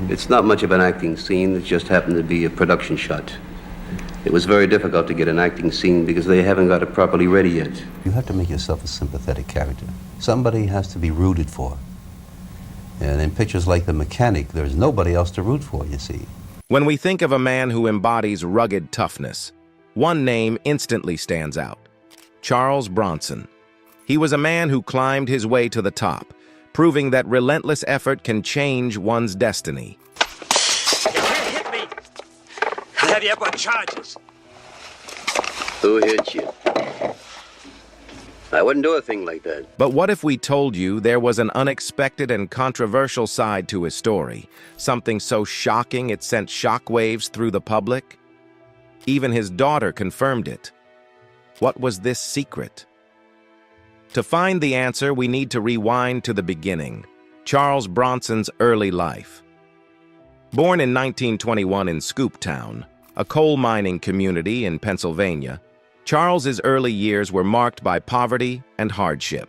It's not much of an acting scene. It just happened to be a production shot. It was very difficult to get an acting scene because they haven't got it properly ready yet. You have to make yourself a sympathetic character. Somebody has to be rooted for. And in pictures like The Mechanic, there's nobody else to root for, you see. When we think of a man who embodies rugged toughness, one name instantly stands out: Charles Bronson. He was a man who climbed his way to the top, proving that relentless effort can change one's destiny. You can't hit me! I'll have you up on charges. Who hit you? I wouldn't do a thing like that. But what if we told you there was an unexpected and controversial side to his story, something so shocking it sent shockwaves through the public? Even his daughter confirmed it. What was this secret? To find the answer, we need to rewind to the beginning, Charles Bronson's early life. Born in 1921 in Scooptown, a coal mining community in Pennsylvania, Charles's early years were marked by poverty and hardship.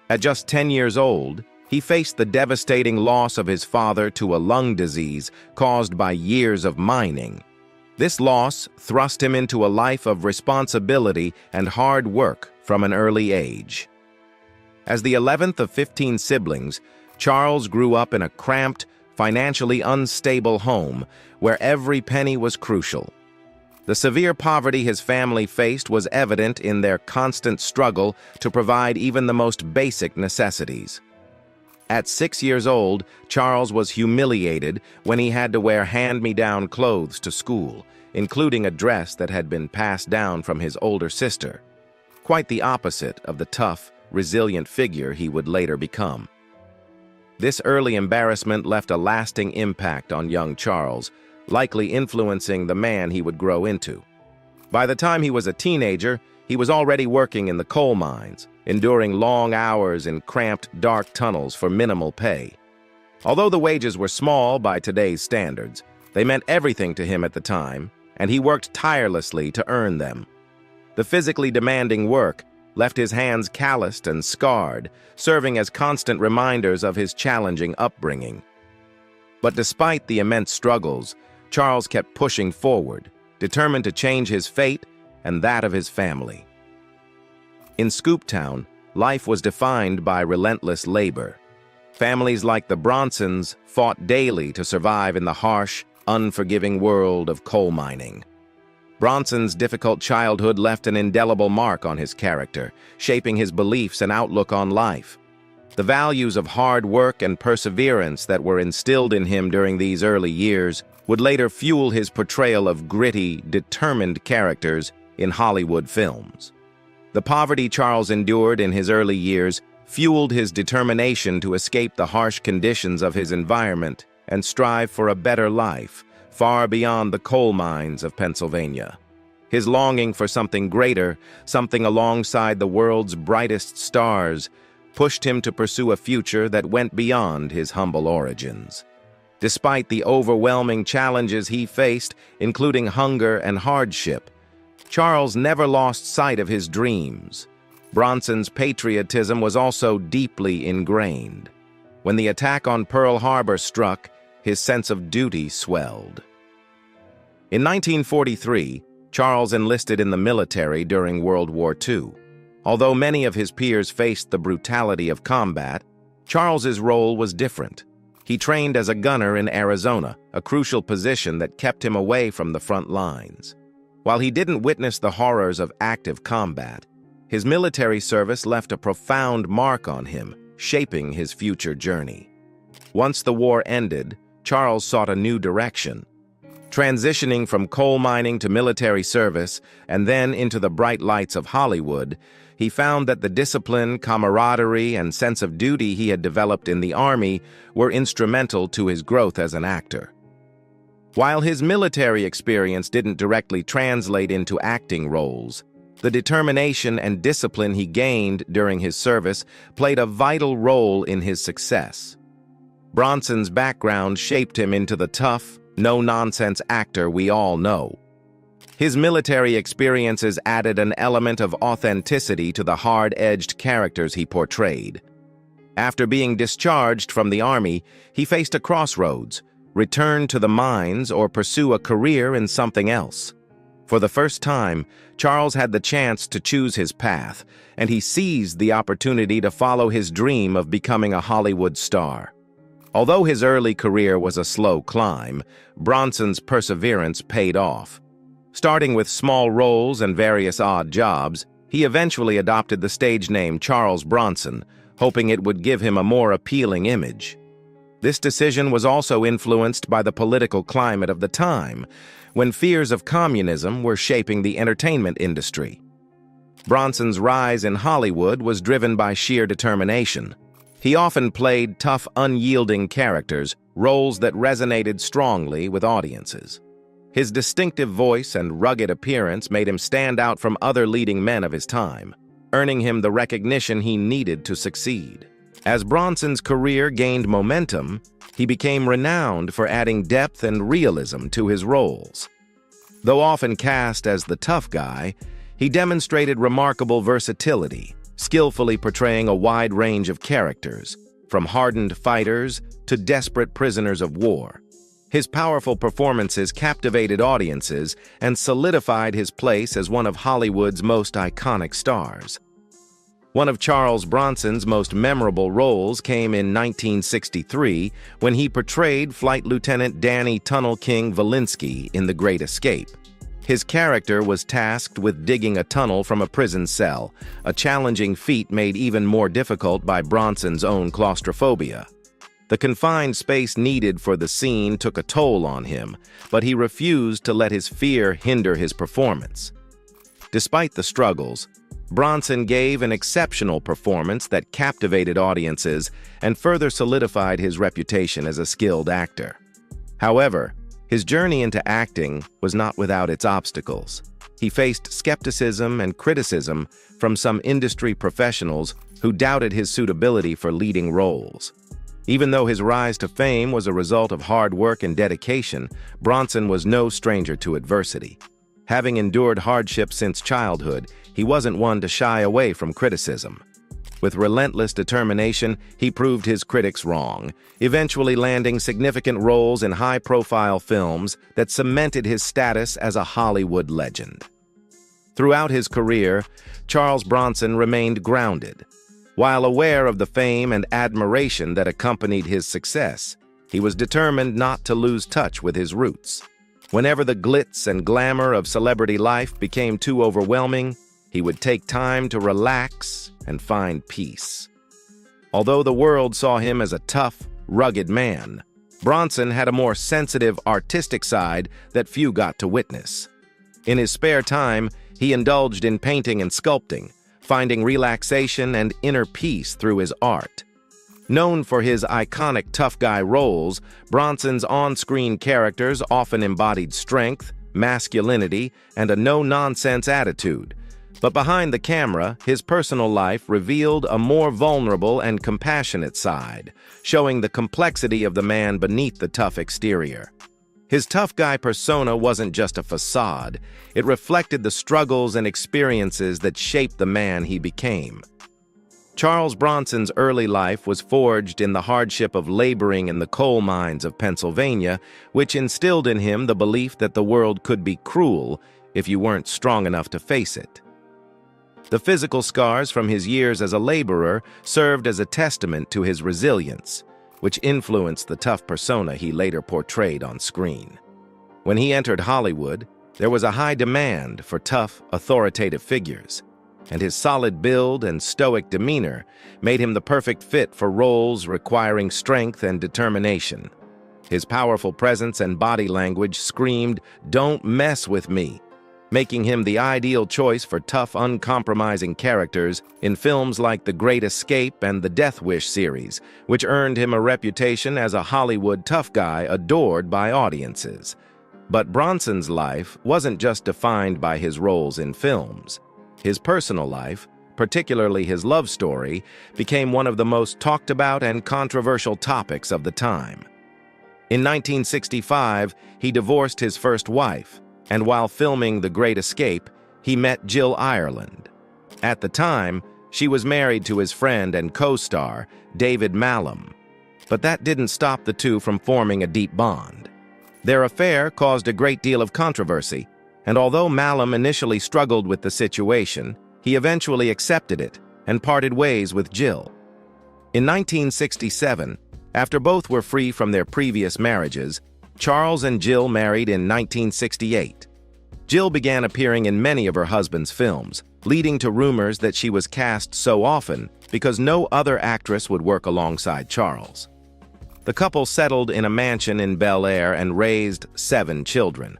At just 10 years old, he faced the devastating loss of his father to a lung disease caused by years of mining. This loss thrust him into a life of responsibility and hard work from an early age. As the 11th of 15 siblings, Charles grew up in a cramped, financially unstable home where every penny was crucial. The severe poverty his family faced was evident in their constant struggle to provide even the most basic necessities. At 6 years old, Charles was humiliated when he had to wear hand-me-down clothes to school, including a dress that had been passed down from his older sister. Quite the opposite of the tough, resilient figure he would later become. This early embarrassment left a lasting impact on young Charles, likely influencing the man he would grow into. By the time he was a teenager, he was already working in the coal mines, enduring long hours in cramped, dark tunnels for minimal pay. Although the wages were small by today's standards, they meant everything to him at the time, and he worked tirelessly to earn them. The physically demanding work left his hands calloused and scarred, serving as constant reminders of his challenging upbringing. But despite the immense struggles, Charles kept pushing forward, determined to change his fate and that of his family. In Scooptown, life was defined by relentless labor. Families like the Bronsons fought daily to survive in the harsh, unforgiving world of coal mining. Bronson's difficult childhood left an indelible mark on his character, shaping his beliefs and outlook on life. The values of hard work and perseverance that were instilled in him during these early years would later fuel his portrayal of gritty, determined characters in Hollywood films. The poverty Charles endured in his early years fueled his determination to escape the harsh conditions of his environment and strive for a better life, far beyond the coal mines of Pennsylvania. His longing for something greater, something alongside the world's brightest stars, pushed him to pursue a future that went beyond his humble origins. Despite the overwhelming challenges he faced, including hunger and hardship, Charles never lost sight of his dreams. Bronson's patriotism was also deeply ingrained. When the attack on Pearl Harbor struck, his sense of duty swelled. In 1943, Charles enlisted in the military during World War II. Although many of his peers faced the brutality of combat, Charles's role was different. He trained as a gunner in Arizona, a crucial position that kept him away from the front lines. While he didn't witness the horrors of active combat, his military service left a profound mark on him, shaping his future journey. Once the war ended, Charles sought a new direction. Transitioning from coal mining to military service and then into the bright lights of Hollywood, he found that the discipline, camaraderie, and sense of duty he had developed in the Army were instrumental to his growth as an actor. While his military experience didn't directly translate into acting roles, the determination and discipline he gained during his service played a vital role in his success. Bronson's background shaped him into the tough, no-nonsense actor we all know. His military experiences added an element of authenticity to the hard-edged characters he portrayed. After being discharged from the Army, he faced a crossroads, return to the mines, or pursue a career in something else. For the first time, Charles had the chance to choose his path, and he seized the opportunity to follow his dream of becoming a Hollywood star. Although his early career was a slow climb, Bronson's perseverance paid off. Starting with small roles and various odd jobs, he eventually adopted the stage name Charles Bronson, hoping it would give him a more appealing image. This decision was also influenced by the political climate of the time, when fears of communism were shaping the entertainment industry. Bronson's rise in Hollywood was driven by sheer determination. He often played tough, unyielding characters, roles that resonated strongly with audiences. His distinctive voice and rugged appearance made him stand out from other leading men of his time, earning him the recognition he needed to succeed. As Bronson's career gained momentum, he became renowned for adding depth and realism to his roles. Though often cast as the tough guy, he demonstrated remarkable versatility, skillfully portraying a wide range of characters, from hardened fighters to desperate prisoners of war. His powerful performances captivated audiences and solidified his place as one of Hollywood's most iconic stars. One of Charles Bronson's most memorable roles came in 1963 when he portrayed Flight Lieutenant Danny Tunnel King Valinsky in The Great Escape. His character was tasked with digging a tunnel from a prison cell, a challenging feat made even more difficult by Bronson's own claustrophobia. The confined space needed for the scene took a toll on him, but he refused to let his fear hinder his performance. Despite the struggles, Bronson gave an exceptional performance that captivated audiences and further solidified his reputation as a skilled actor. However, his journey into acting was not without its obstacles. He faced skepticism and criticism from some industry professionals who doubted his suitability for leading roles. Even though his rise to fame was a result of hard work and dedication, Bronson was no stranger to adversity. Having endured hardship since childhood, he wasn't one to shy away from criticism. With relentless determination, he proved his critics wrong, eventually landing significant roles in high-profile films that cemented his status as a Hollywood legend. Throughout his career, Charles Bronson remained grounded. While aware of the fame and admiration that accompanied his success, he was determined not to lose touch with his roots. Whenever the glitz and glamour of celebrity life became too overwhelming, he would take time to relax and find peace. Although the world saw him as a tough, rugged man, Bronson had a more sensitive, artistic side that few got to witness. In his spare time, he indulged in painting and sculpting, finding relaxation and inner peace through his art. Known for his iconic tough guy roles, Bronson's on-screen characters often embodied strength, masculinity, and a no-nonsense attitude. But behind the camera, his personal life revealed a more vulnerable and compassionate side, showing the complexity of the man beneath the tough exterior. His tough guy persona wasn't just a facade, it reflected the struggles and experiences that shaped the man he became. Charles Bronson's early life was forged in the hardship of laboring in the coal mines of Pennsylvania, which instilled in him the belief that the world could be cruel if you weren't strong enough to face it. The physical scars from his years as a laborer served as a testament to his resilience, which influenced the tough persona he later portrayed on screen. When he entered Hollywood, there was a high demand for tough, authoritative figures, and his solid build and stoic demeanor made him the perfect fit for roles requiring strength and determination. His powerful presence and body language screamed, "Don't mess with me," making him the ideal choice for tough, uncompromising characters in films like The Great Escape and the Death Wish series, which earned him a reputation as a Hollywood tough guy adored by audiences. But Bronson's life wasn't just defined by his roles in films. His personal life, particularly his love story, became one of the most talked about and controversial topics of the time. In 1965, he divorced his first wife, and while filming The Great Escape, he met Jill Ireland. At the time, she was married to his friend and co-star, David Malum. But that didn't stop the two from forming a deep bond. Their affair caused a great deal of controversy, and although Malum initially struggled with the situation, he eventually accepted it and parted ways with Jill. In 1967, after both were free from their previous marriages, Charles and Jill married in 1968. Jill began appearing in many of her husband's films, leading to rumors that she was cast so often because no other actress would work alongside Charles. The couple settled in a mansion in Bel Air and raised 7 children,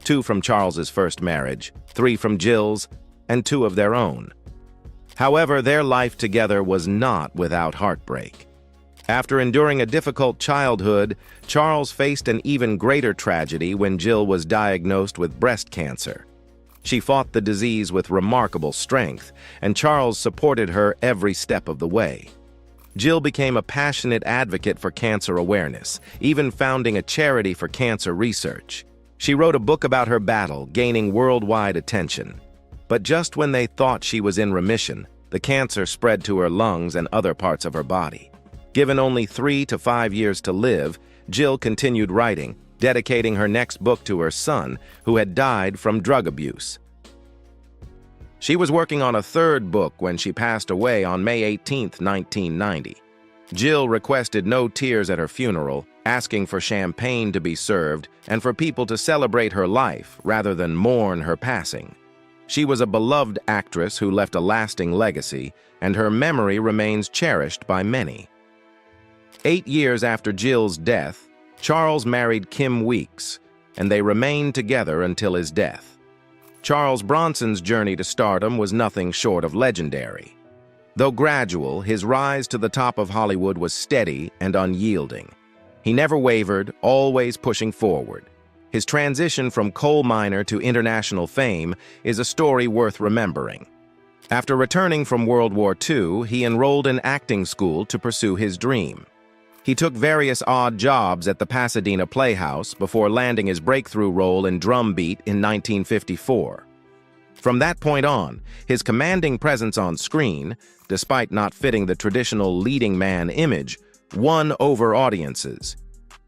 2 from Charles's first marriage, 3 from Jill's, and 2 of their own. However, their life together was not without heartbreak. After enduring a difficult childhood, Charles faced an even greater tragedy when Jill was diagnosed with breast cancer. She fought the disease with remarkable strength, and Charles supported her every step of the way. Jill became a passionate advocate for cancer awareness, even founding a charity for cancer research. She wrote a book about her battle, gaining worldwide attention. But just when they thought she was in remission, the cancer spread to her lungs and other parts of her body. Given only 3 to 5 years to live, Jill continued writing, dedicating her next book to her son, who had died from drug abuse. She was working on a 3rd book when she passed away on May 18, 1990. Jill requested no tears at her funeral, asking for champagne to be served and for people to celebrate her life rather than mourn her passing. She was a beloved actress who left a lasting legacy, and her memory remains cherished by many. 8 years after Jill's death, Charles married Kim Weeks, and they remained together until his death. Charles Bronson's journey to stardom was nothing short of legendary. Though gradual, his rise to the top of Hollywood was steady and unyielding. He never wavered, always pushing forward. His transition from coal miner to international fame is a story worth remembering. After returning from World War II, he enrolled in acting school to pursue his dream. He took various odd jobs at the Pasadena Playhouse before landing his breakthrough role in Drumbeat in 1954. From that point on, his commanding presence on screen, despite not fitting the traditional leading man image, won over audiences.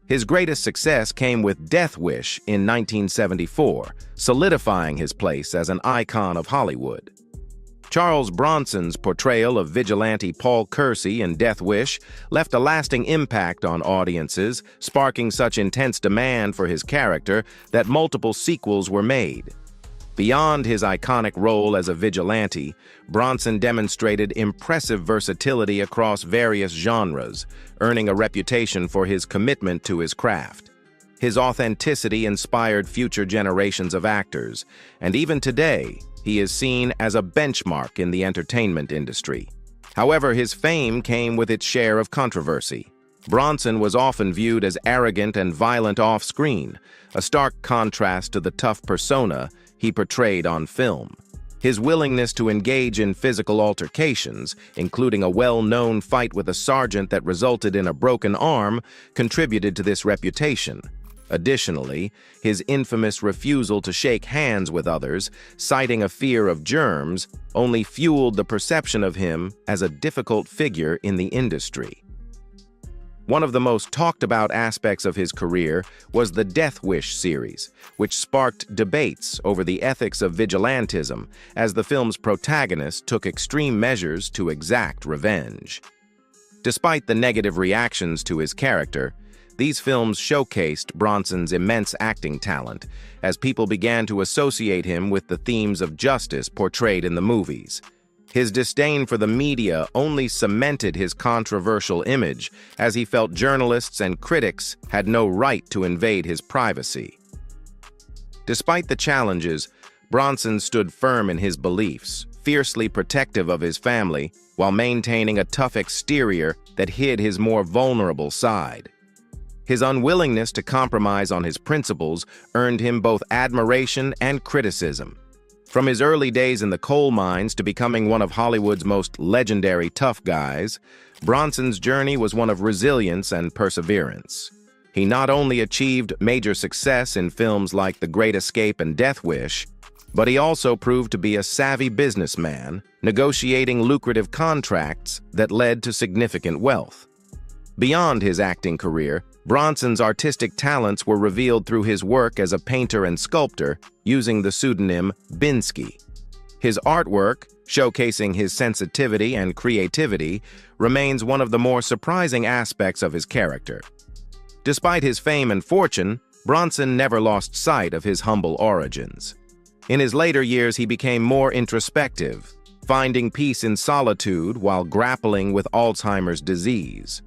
His greatest success came with Death Wish in 1974, solidifying his place as an icon of Hollywood. Charles Bronson's portrayal of vigilante Paul Kersey in Death Wish left a lasting impact on audiences, sparking such intense demand for his character that multiple sequels were made. Beyond his iconic role as a vigilante, Bronson demonstrated impressive versatility across various genres, earning a reputation for his commitment to his craft. His authenticity inspired future generations of actors, and even today, he is seen as a benchmark in the entertainment industry. However, his fame came with its share of controversy. Bronson was often viewed as arrogant and violent off-screen, a stark contrast to the tough persona he portrayed on film. His willingness to engage in physical altercations, including a well-known fight with a sergeant that resulted in a broken arm, contributed to this reputation. Additionally, his infamous refusal to shake hands with others, citing a fear of germs, only fueled the perception of him as a difficult figure in the industry. One of the most talked-about aspects of his career was the Death Wish series, which sparked debates over the ethics of vigilantism as the film's protagonist took extreme measures to exact revenge. Despite the negative reactions to his character, these films showcased Bronson's immense acting talent as people began to associate him with the themes of justice portrayed in the movies. His disdain for the media only cemented his controversial image, as he felt journalists and critics had no right to invade his privacy. Despite the challenges, Bronson stood firm in his beliefs, fiercely protective of his family, while maintaining a tough exterior that hid his more vulnerable side. His unwillingness to compromise on his principles earned him both admiration and criticism. From his early days in the coal mines to becoming one of Hollywood's most legendary tough guys, Bronson's journey was one of resilience and perseverance. He not only achieved major success in films like The Great Escape and Death Wish, but he also proved to be a savvy businessman, negotiating lucrative contracts that led to significant wealth. Beyond his acting career, Bronson's artistic talents were revealed through his work as a painter and sculptor using the pseudonym Binsky. His artwork, showcasing his sensitivity and creativity, remains one of the more surprising aspects of his character. Despite his fame and fortune, Bronson never lost sight of his humble origins. In his later years, he became more introspective, finding peace in solitude while grappling with Alzheimer's disease.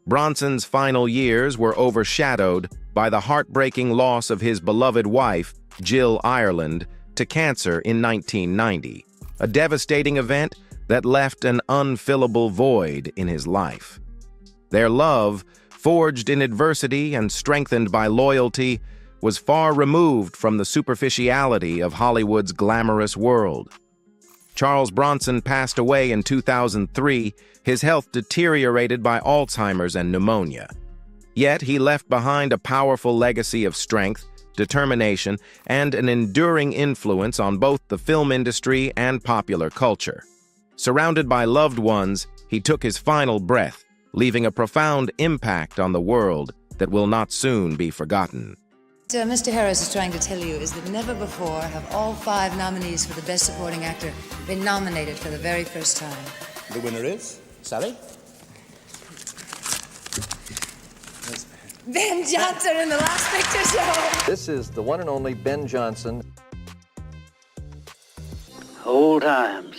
Bronson's final years were overshadowed by the heartbreaking loss of his beloved wife, Jill Ireland, to cancer in 1990, a devastating event that left an unfillable void in his life. Their love, forged in adversity and strengthened by loyalty, was far removed from the superficiality of Hollywood's glamorous world. Charles Bronson passed away in 2003, his health deteriorated by Alzheimer's and pneumonia. Yet he left behind a powerful legacy of strength, determination, and an enduring influence on both the film industry and popular culture. Surrounded by loved ones, he took his final breath, leaving a profound impact on the world that will not soon be forgotten. What Mr. Harris is trying to tell you is that never before have all 5 nominees for the Best Supporting Actor been nominated for the very first time. The winner is Sally? Ben Johnson in The Last Picture Show! This is the one and only Ben Johnson. Old times.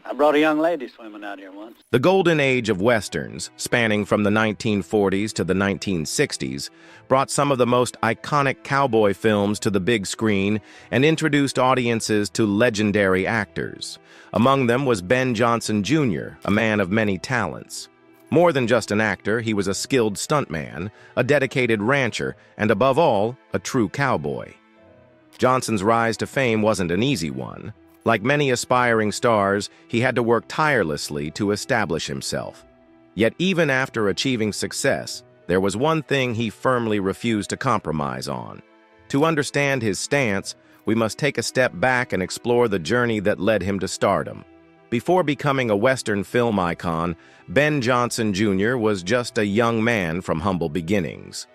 I brought a young lady swimming out here once. The golden age of Westerns, spanning from the 1940s to the 1960s, brought some of the most iconic cowboy films to the big screen and introduced audiences to legendary actors. Among them was Ben Johnson Jr., a man of many talents. More than just an actor, he was a skilled stuntman, a dedicated rancher, and above all, a true cowboy. Johnson's rise to fame wasn't an easy one. Like many aspiring stars, he had to work tirelessly to establish himself. Yet even after achieving success, there was one thing he firmly refused to compromise on. To understand his stance, we must take a step back and explore the journey that led him to stardom. Before becoming a Western film icon, Ben Johnson Jr. was just a young man from humble beginnings.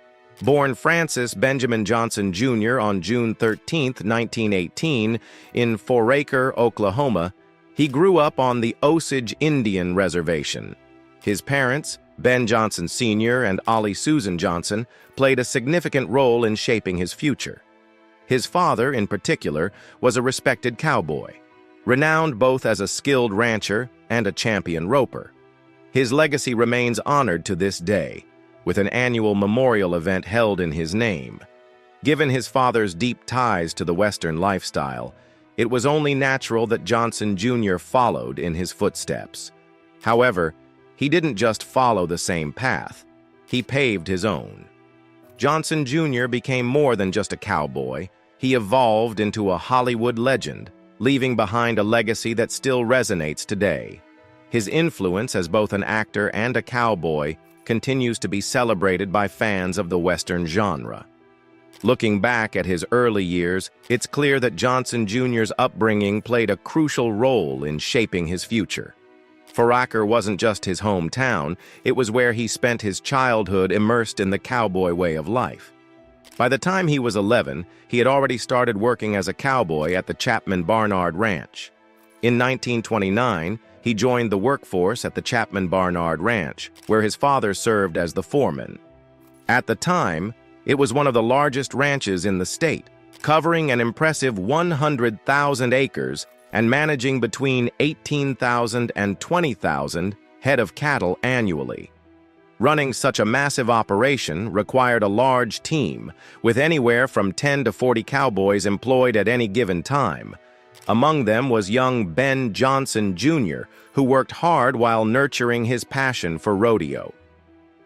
Born Francis Benjamin Johnson Jr. on June 13, 1918, in Foraker, Oklahoma, he grew up on the Osage Indian Reservation. His parents, Ben Johnson Sr. and Ollie Susan Johnson, played a significant role in shaping his future. His father, in particular, was a respected cowboy, renowned both as a skilled rancher and a champion roper. His legacy remains honored to this day, with an annual memorial event held in his name. Given his father's deep ties to the Western lifestyle, it was only natural that Johnson Jr. followed in his footsteps. However, he didn't just follow the same path. He paved his own. Johnson Jr. became more than just a cowboy. He evolved into a Hollywood legend, leaving behind a legacy that still resonates today. His influence as both an actor and a cowboy continues to be celebrated by fans of the Western genre. Looking back at his early years, it's clear that Johnson Jr.'s upbringing played a crucial role in shaping his future. Foraker wasn't just his hometown, it was where he spent his childhood immersed in the cowboy way of life. By the time he was 11, he had already started working as a cowboy at the Chapman Barnard Ranch. In 1929, he joined the workforce at the Chapman Barnard Ranch, where his father served as the foreman. At the time, it was one of the largest ranches in the state, covering an impressive 100,000 acres and managing between 18,000 and 20,000 head of cattle annually. Running such a massive operation required a large team, with anywhere from 10 to 40 cowboys employed at any given time. Among them was young Ben Johnson Jr., who worked hard while nurturing his passion for rodeo.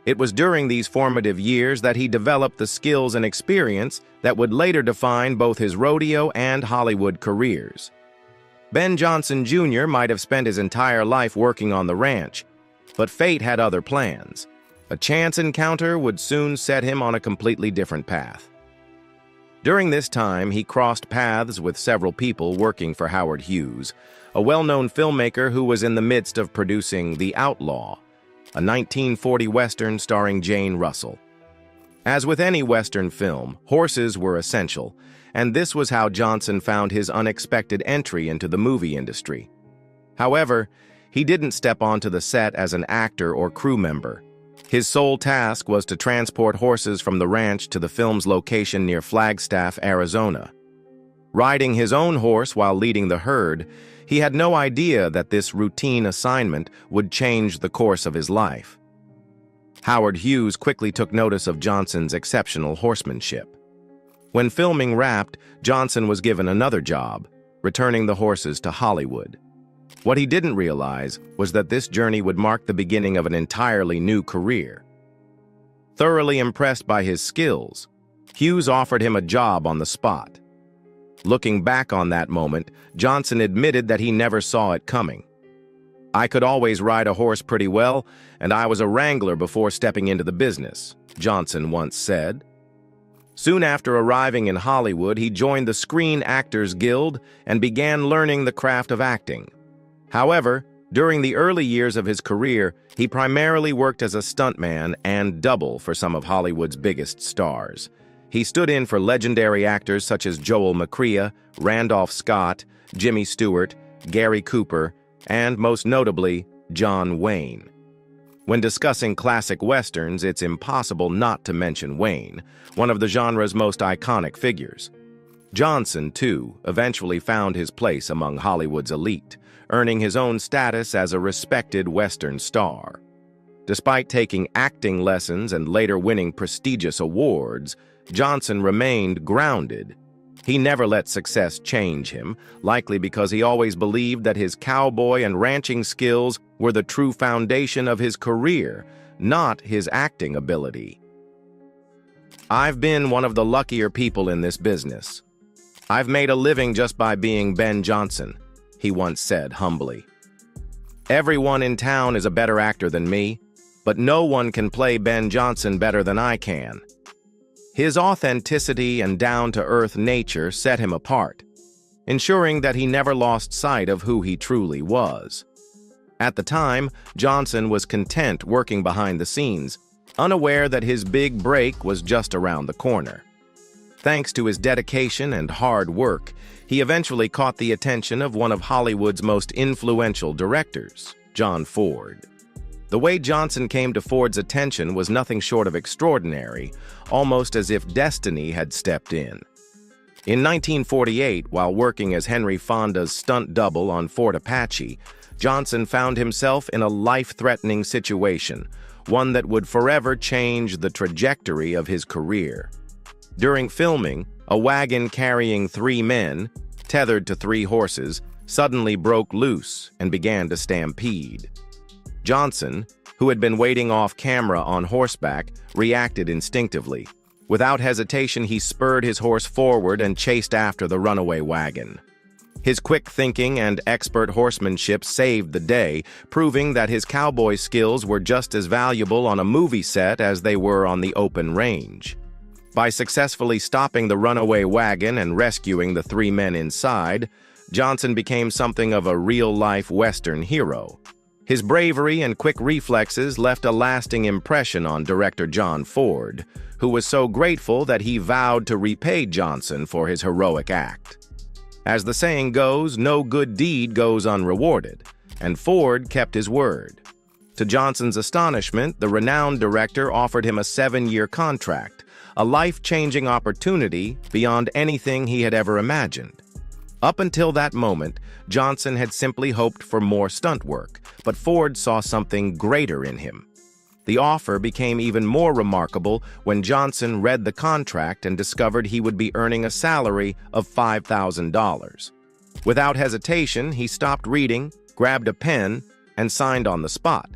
It was during these formative years that he developed the skills and experience that would later define both his rodeo and Hollywood careers. Ben Johnson Jr. might have spent his entire life working on the ranch, but fate had other plans. A chance encounter would soon set him on a completely different path. During this time, he crossed paths with several people working for Howard Hughes, a well-known filmmaker who was in the midst of producing The Outlaw, a 1940 Western starring Jane Russell. As with any Western film, horses were essential, and this was how Johnson found his unexpected entry into the movie industry. However, he didn't step onto the set as an actor or crew member. His sole task was to transport horses from the ranch to the film's location near Flagstaff, Arizona. Riding his own horse while leading the herd, he had no idea that this routine assignment would change the course of his life. Howard Hughes quickly took notice of Johnson's exceptional horsemanship. When filming wrapped, Johnson was given another job, returning the horses to Hollywood. What he didn't realize was that this journey would mark the beginning of an entirely new career. Thoroughly impressed by his skills, Hughes offered him a job on the spot. Looking back on that moment, Johnson admitted that he never saw it coming. "I could always ride a horse pretty well, and I was a wrangler before stepping into the business," Johnson once said. Soon after arriving in Hollywood, he joined the Screen Actors Guild and began learning the craft of acting. However, during the early years of his career, he primarily worked as a stuntman and double for some of Hollywood's biggest stars. He stood in for legendary actors such as Joel McCrea, Randolph Scott, Jimmy Stewart, Gary Cooper, and most notably, John Wayne. When discussing classic westerns, it's impossible not to mention Wayne, one of the genre's most iconic figures. Johnson, too, eventually found his place among Hollywood's elite, earning his own status as a respected Western star. Despite taking acting lessons and later winning prestigious awards, Johnson remained grounded. He never let success change him, likely because he always believed that his cowboy and ranching skills were the true foundation of his career, not his acting ability. "I've been one of the luckier people in this business. I've made a living just by being Ben Johnson," he once said humbly. "Everyone in town is a better actor than me, but no one can play Ben Johnson better than I can." His authenticity and down-to-earth nature set him apart, ensuring that he never lost sight of who he truly was. At the time, Johnson was content working behind the scenes, unaware that his big break was just around the corner. Thanks to his dedication and hard work, he eventually caught the attention of one of Hollywood's most influential directors, John Ford. The way Johnson came to Ford's attention was nothing short of extraordinary, almost as if destiny had stepped in. In 1948, while working as Henry Fonda's stunt double on Fort Apache, Johnson found himself in a life-threatening situation, one that would forever change the trajectory of his career. During filming, a wagon carrying 3 men, tethered to 3 horses, suddenly broke loose and began to stampede. Johnson, who had been waiting off camera on horseback, reacted instinctively. Without hesitation, he spurred his horse forward and chased after the runaway wagon. His quick thinking and expert horsemanship saved the day, proving that his cowboy skills were just as valuable on a movie set as they were on the open range. By successfully stopping the runaway wagon and rescuing the 3 men inside, Johnson became something of a real-life Western hero. His bravery and quick reflexes left a lasting impression on director John Ford, who was so grateful that he vowed to repay Johnson for his heroic act. As the saying goes, no good deed goes unrewarded, and Ford kept his word. To Johnson's astonishment, the renowned director offered him a 7-year contract, a life-changing opportunity beyond anything he had ever imagined. Up until that moment, Johnson had simply hoped for more stunt work, but Ford saw something greater in him. The offer became even more remarkable when Johnson read the contract and discovered he would be earning a salary of $5,000. Without hesitation, he stopped reading, grabbed a pen, and signed on the spot.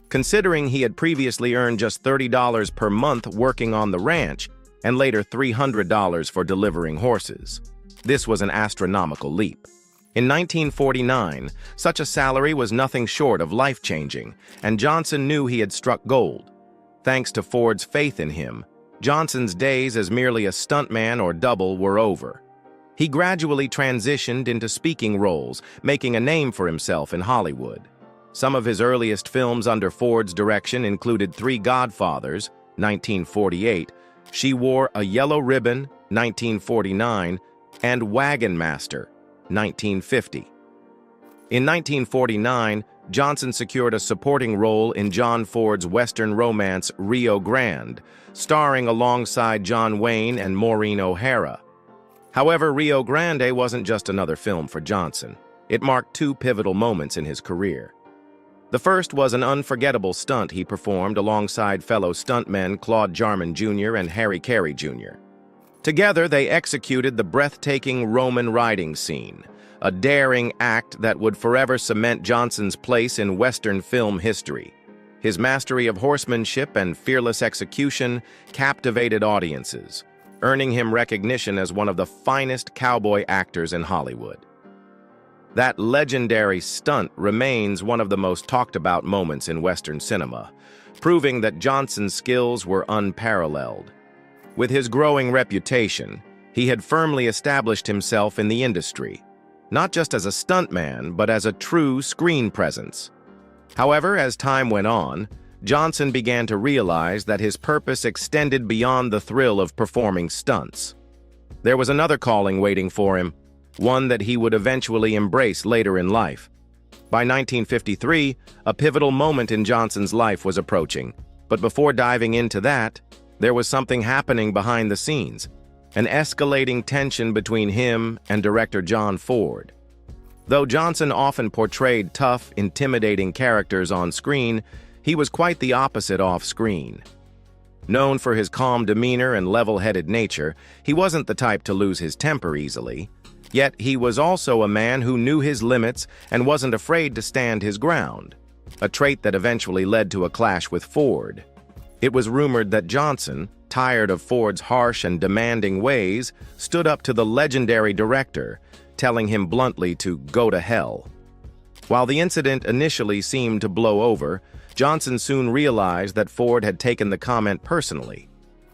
Considering he had previously earned just $30 per month working on the ranch, and later $300 for delivering horses, this was an astronomical leap. In 1949, such a salary was nothing short of life-changing, and Johnson knew he had struck gold. Thanks to Ford's faith in him, Johnson's days as merely a stuntman or double were over. He gradually transitioned into speaking roles, making a name for himself in Hollywood. Some of his earliest films under Ford's direction included Three Godfathers, 1948, She Wore a Yellow Ribbon, 1949, and Wagon Master, 1950. In 1949, Johnson secured a supporting role in John Ford's Western romance Rio Grande, starring alongside John Wayne and Maureen O'Hara. However, Rio Grande wasn't just another film for Johnson. It marked two pivotal moments in his career. The first was an unforgettable stunt he performed alongside fellow stuntmen Claude Jarman Jr. and Harry Carey Jr. Together, they executed the breathtaking Roman riding scene, a daring act that would forever cement Johnson's place in Western film history. His mastery of horsemanship and fearless execution captivated audiences, earning him recognition as one of the finest cowboy actors in Hollywood. That legendary stunt remains one of the most talked-about moments in Western cinema, proving that Johnson's skills were unparalleled. With his growing reputation, he had firmly established himself in the industry, not just as a stuntman, but as a true screen presence. However, as time went on, Johnson began to realize that his purpose extended beyond the thrill of performing stunts. There was another calling waiting for him, one that he would eventually embrace later in life. By 1953, a pivotal moment in Johnson's life was approaching, but before diving into that, there was something happening behind the scenes, an escalating tension between him and director John Ford. Though Johnson often portrayed tough, intimidating characters on screen, he was quite the opposite off-screen. Known for his calm demeanor and level-headed nature, he wasn't the type to lose his temper easily. Yet he was also a man who knew his limits and wasn't afraid to stand his ground, a trait that eventually led to a clash with Ford. It was rumored that Johnson, tired of Ford's harsh and demanding ways, stood up to the legendary director, telling him bluntly to go to hell. While the incident initially seemed to blow over, Johnson soon realized that Ford had taken the comment personally.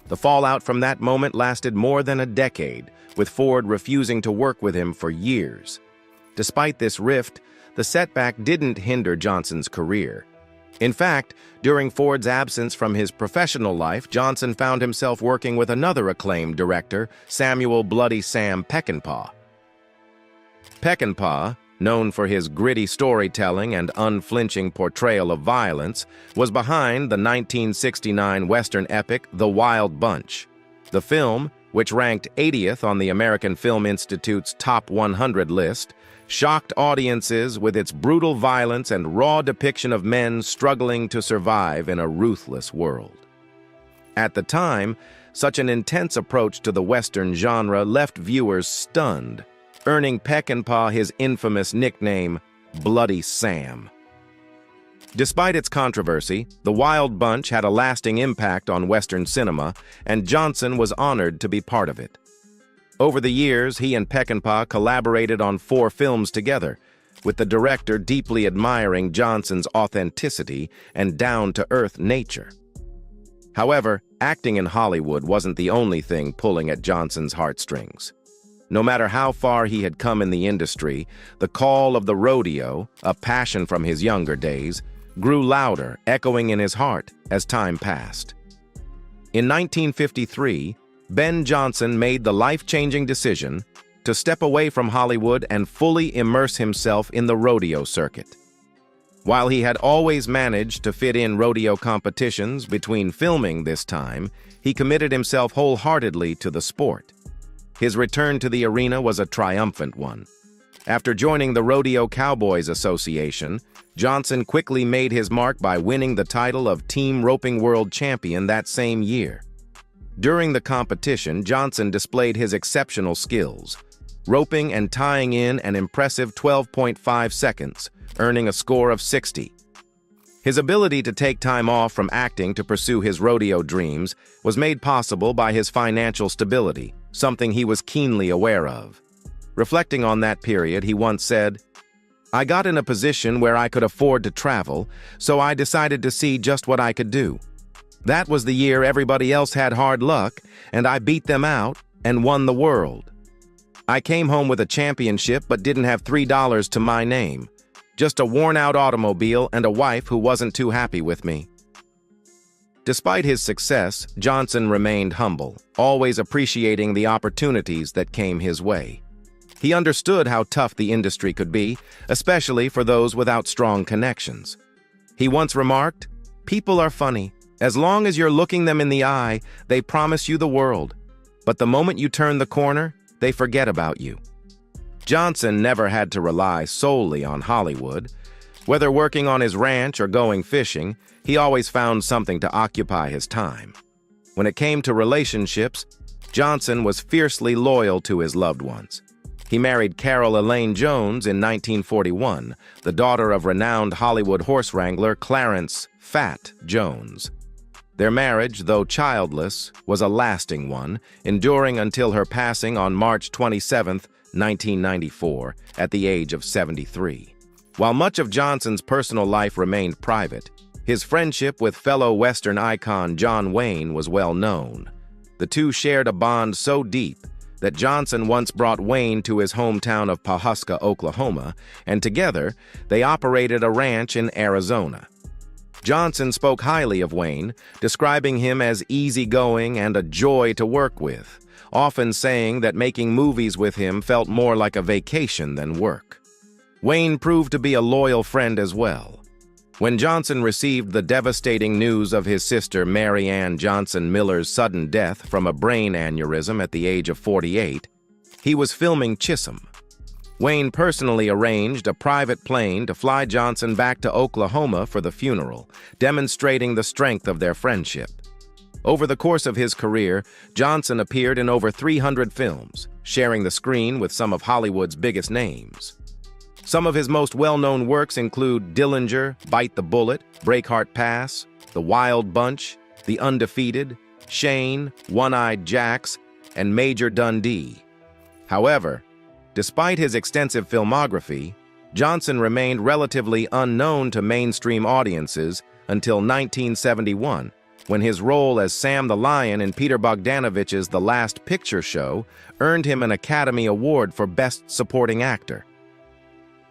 The fallout from that moment lasted more than a decade, with Ford refusing to work with him for years. Despite this rift, the setback didn't hinder Johnson's career. In fact, during Ford's absence from his professional life, Johnson found himself working with another acclaimed director, Samuel "Bloody Sam" Peckinpah. Peckinpah, known for his gritty storytelling and unflinching portrayal of violence, was behind the 1969 Western epic The Wild Bunch. The film, which ranked 80th on the American Film Institute's Top 100 list, shocked audiences with its brutal violence and raw depiction of men struggling to survive in a ruthless world. At the time, such an intense approach to the Western genre left viewers stunned, earning Peckinpah his infamous nickname, Bloody Sam. Despite its controversy, The Wild Bunch had a lasting impact on Western cinema, and Johnson was honored to be part of it. Over the years, he and Peckinpah collaborated on 4 films together, with the director deeply admiring Johnson's authenticity and down-to-earth nature. However, acting in Hollywood wasn't the only thing pulling at Johnson's heartstrings. No matter how far he had come in the industry, the call of the rodeo, a passion from his younger days, grew louder, echoing in his heart as time passed. In 1953, Ben Johnson made the life-changing decision to step away from Hollywood and fully immerse himself in the rodeo circuit. While he had always managed to fit in rodeo competitions between filming this time, he committed himself wholeheartedly to the sport. His return to the arena was a triumphant one. After joining the Rodeo Cowboys Association, Johnson quickly made his mark by winning the title of Team Roping World Champion that same year. During the competition, Johnson displayed his exceptional skills, roping and tying in an impressive 12.5 seconds, earning a score of 60. His ability to take time off from acting to pursue his rodeo dreams was made possible by his financial stability, something he was keenly aware of. Reflecting on that period, he once said, "I got in a position where I could afford to travel, so I decided to see just what I could do. That was the year everybody else had hard luck, and I beat them out and won the world. I came home with a championship but didn't have $3 to my name. Just a worn-out automobile and a wife who wasn't too happy with me. Despite his success, Johnson remained humble, always appreciating the opportunities that came his way. He understood how tough the industry could be, especially for those without strong connections. He once remarked, "People are funny. As long as you're looking them in the eye, they promise you the world. But the moment you turn the corner, they forget about you." Johnson never had to rely solely on Hollywood. Whether working on his ranch or going fishing, he always found something to occupy his time. When it came to relationships, Johnson was fiercely loyal to his loved ones. He married Carol Elaine Jones in 1941, the daughter of renowned Hollywood horse wrangler Clarence "Fat" Jones. Their marriage, though childless, was a lasting one, enduring until her passing on March 27, 1994, at the age of 73. While much of Johnson's personal life remained private, his friendship with fellow Western icon John Wayne was well known. The two shared a bond so deep that Johnson once brought Wayne to his hometown of Pawhuska, Oklahoma, and together they operated a ranch in Arizona. Johnson spoke highly of Wayne, describing him as easygoing and a joy to work with, often saying that making movies with him felt more like a vacation than work. Wayne proved to be a loyal friend as well. When Johnson received the devastating news of his sister Mary Ann Johnson Miller's sudden death from a brain aneurysm at the age of 48, he was filming Chisholm. Wayne personally arranged a private plane to fly Johnson back to Oklahoma for the funeral, demonstrating the strength of their friendship. Over the course of his career, Johnson appeared in over 300 films, sharing the screen with some of Hollywood's biggest names. Some of his most well-known works include Dillinger, Bite the Bullet, Breakheart Pass, The Wild Bunch, The Undefeated, Shane, One-Eyed Jacks, and Major Dundee. However, despite his extensive filmography, Johnson remained relatively unknown to mainstream audiences until 1971, when his role as Sam the Lion in Peter Bogdanovich's The Last Picture Show earned him an Academy Award for Best Supporting Actor.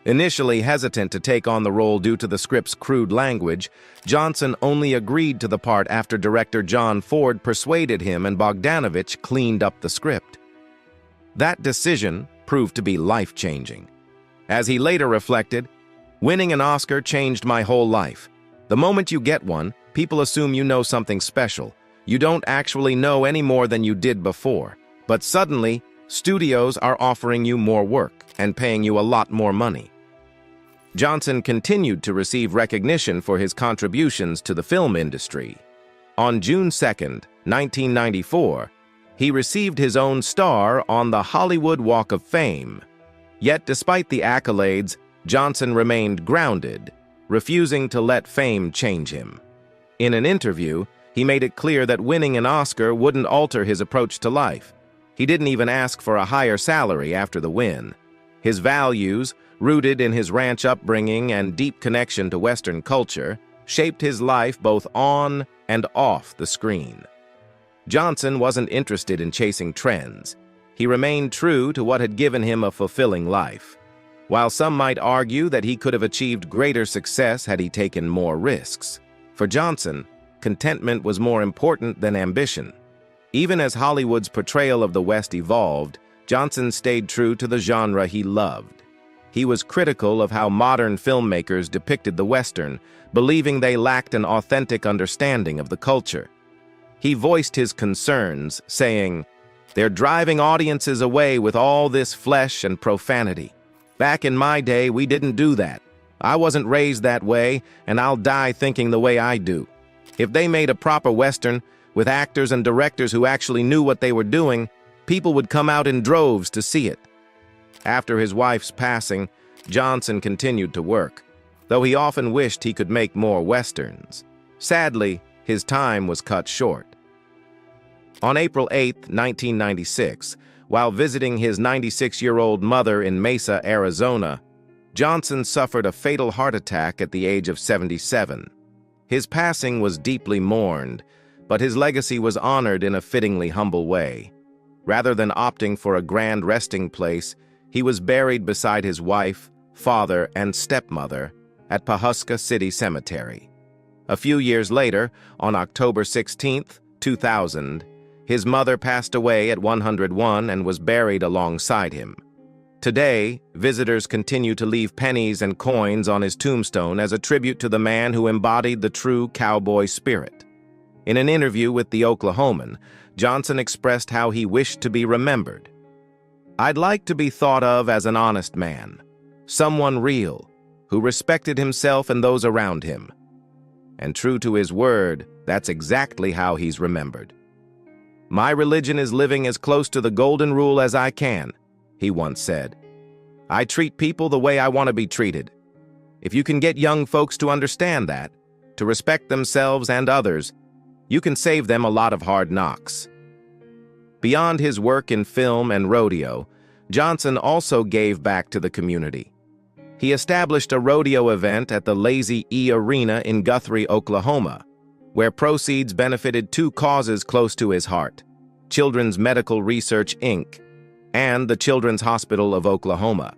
Initially hesitant to take on the role due to the script's crude language, Johnson only agreed to the part after director John Ford persuaded him and Bogdanovich cleaned up the script. That decision proved to be life-changing. As he later reflected, "Winning an Oscar changed my whole life. The moment you get one, people assume you know something special. You don't actually know any more than you did before. But suddenly, studios are offering you more work and paying you a lot more money." Johnson continued to receive recognition for his contributions to the film industry. On June 2, 1994, he received his own star on the Hollywood Walk of Fame. Yet despite the accolades, Johnson remained grounded, refusing to let fame change him. In an interview, he made it clear that winning an Oscar wouldn't alter his approach to life. He didn't even ask for a higher salary after the win. His values, rooted in his ranch upbringing and deep connection to Western culture, shaped his life both on and off the screen. Johnson wasn't interested in chasing trends. He remained true to what had given him a fulfilling life. While some might argue that he could have achieved greater success had he taken more risks, for Johnson, contentment was more important than ambition. Even as Hollywood's portrayal of the West evolved, Johnson stayed true to the genre he loved. He was critical of how modern filmmakers depicted the Western, believing they lacked an authentic understanding of the culture. He voiced his concerns, saying, "They're driving audiences away with all this flesh and profanity. Back in my day, we didn't do that. I wasn't raised that way, and I'll die thinking the way I do. If they made a proper Western, with actors and directors who actually knew what they were doing, people would come out in droves to see it." After his wife's passing, Johnson continued to work, though he often wished he could make more Westerns. Sadly, his time was cut short. On April 8, 1996, while visiting his 96-year-old mother in Mesa, Arizona, Johnson suffered a fatal heart attack at the age of 77. His passing was deeply mourned, but his legacy was honored in a fittingly humble way. Rather than opting for a grand resting place, he was buried beside his wife, father, and stepmother at Pawhuska City Cemetery. A few years later, on October 16, 2000, his mother passed away at 101 and was buried alongside him. Today, visitors continue to leave pennies and coins on his tombstone as a tribute to the man who embodied the true cowboy spirit. In an interview with the Oklahoman, Johnson expressed how he wished to be remembered. "I'd like to be thought of as an honest man, someone real, who respected himself and those around him." And true to his word, that's exactly how he's remembered. "My religion is living as close to the golden rule as I can," he once said. "I treat people the way I want to be treated. If you can get young folks to understand that, to respect themselves and others, you can save them a lot of hard knocks." Beyond his work in film and rodeo, Johnson also gave back to the community. He established a rodeo event at the Lazy E Arena in Guthrie, Oklahoma, where proceeds benefited two causes close to his heart: Children's Medical Research, Inc., and the Children's Hospital of Oklahoma.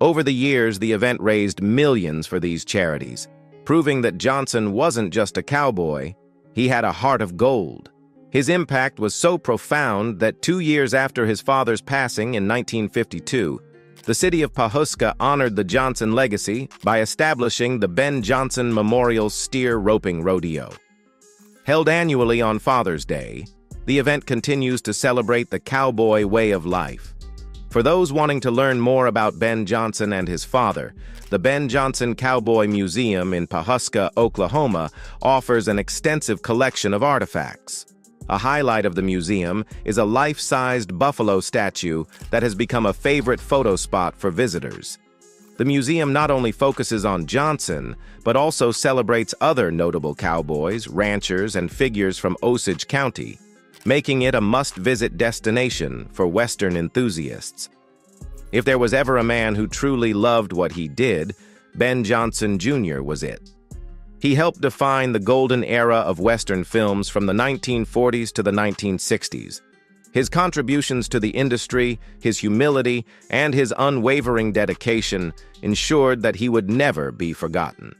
Over the years, the event raised millions for these charities, proving that Johnson wasn't just a cowboy, he had a heart of gold. His impact was so profound that 2 years after his father's passing in 1952, the city of Pawhuska honored the Johnson legacy by establishing the Ben Johnson Memorial Steer Roping Rodeo. Held annually on Father's Day, the event continues to celebrate the cowboy way of life. For those wanting to learn more about Ben Johnson and his father, the Ben Johnson Cowboy Museum in Pawhuska, Oklahoma, offers an extensive collection of artifacts. A highlight of the museum is a life-sized buffalo statue that has become a favorite photo spot for visitors. The museum not only focuses on Johnson, but also celebrates other notable cowboys, ranchers, and figures from Osage County, making it a must-visit destination for Western enthusiasts. If there was ever a man who truly loved what he did, Ben Johnson Jr. was it. He helped define the golden era of Western films from the 1940s to the 1960s. His contributions to the industry, his humility, and his unwavering dedication ensured that he would never be forgotten.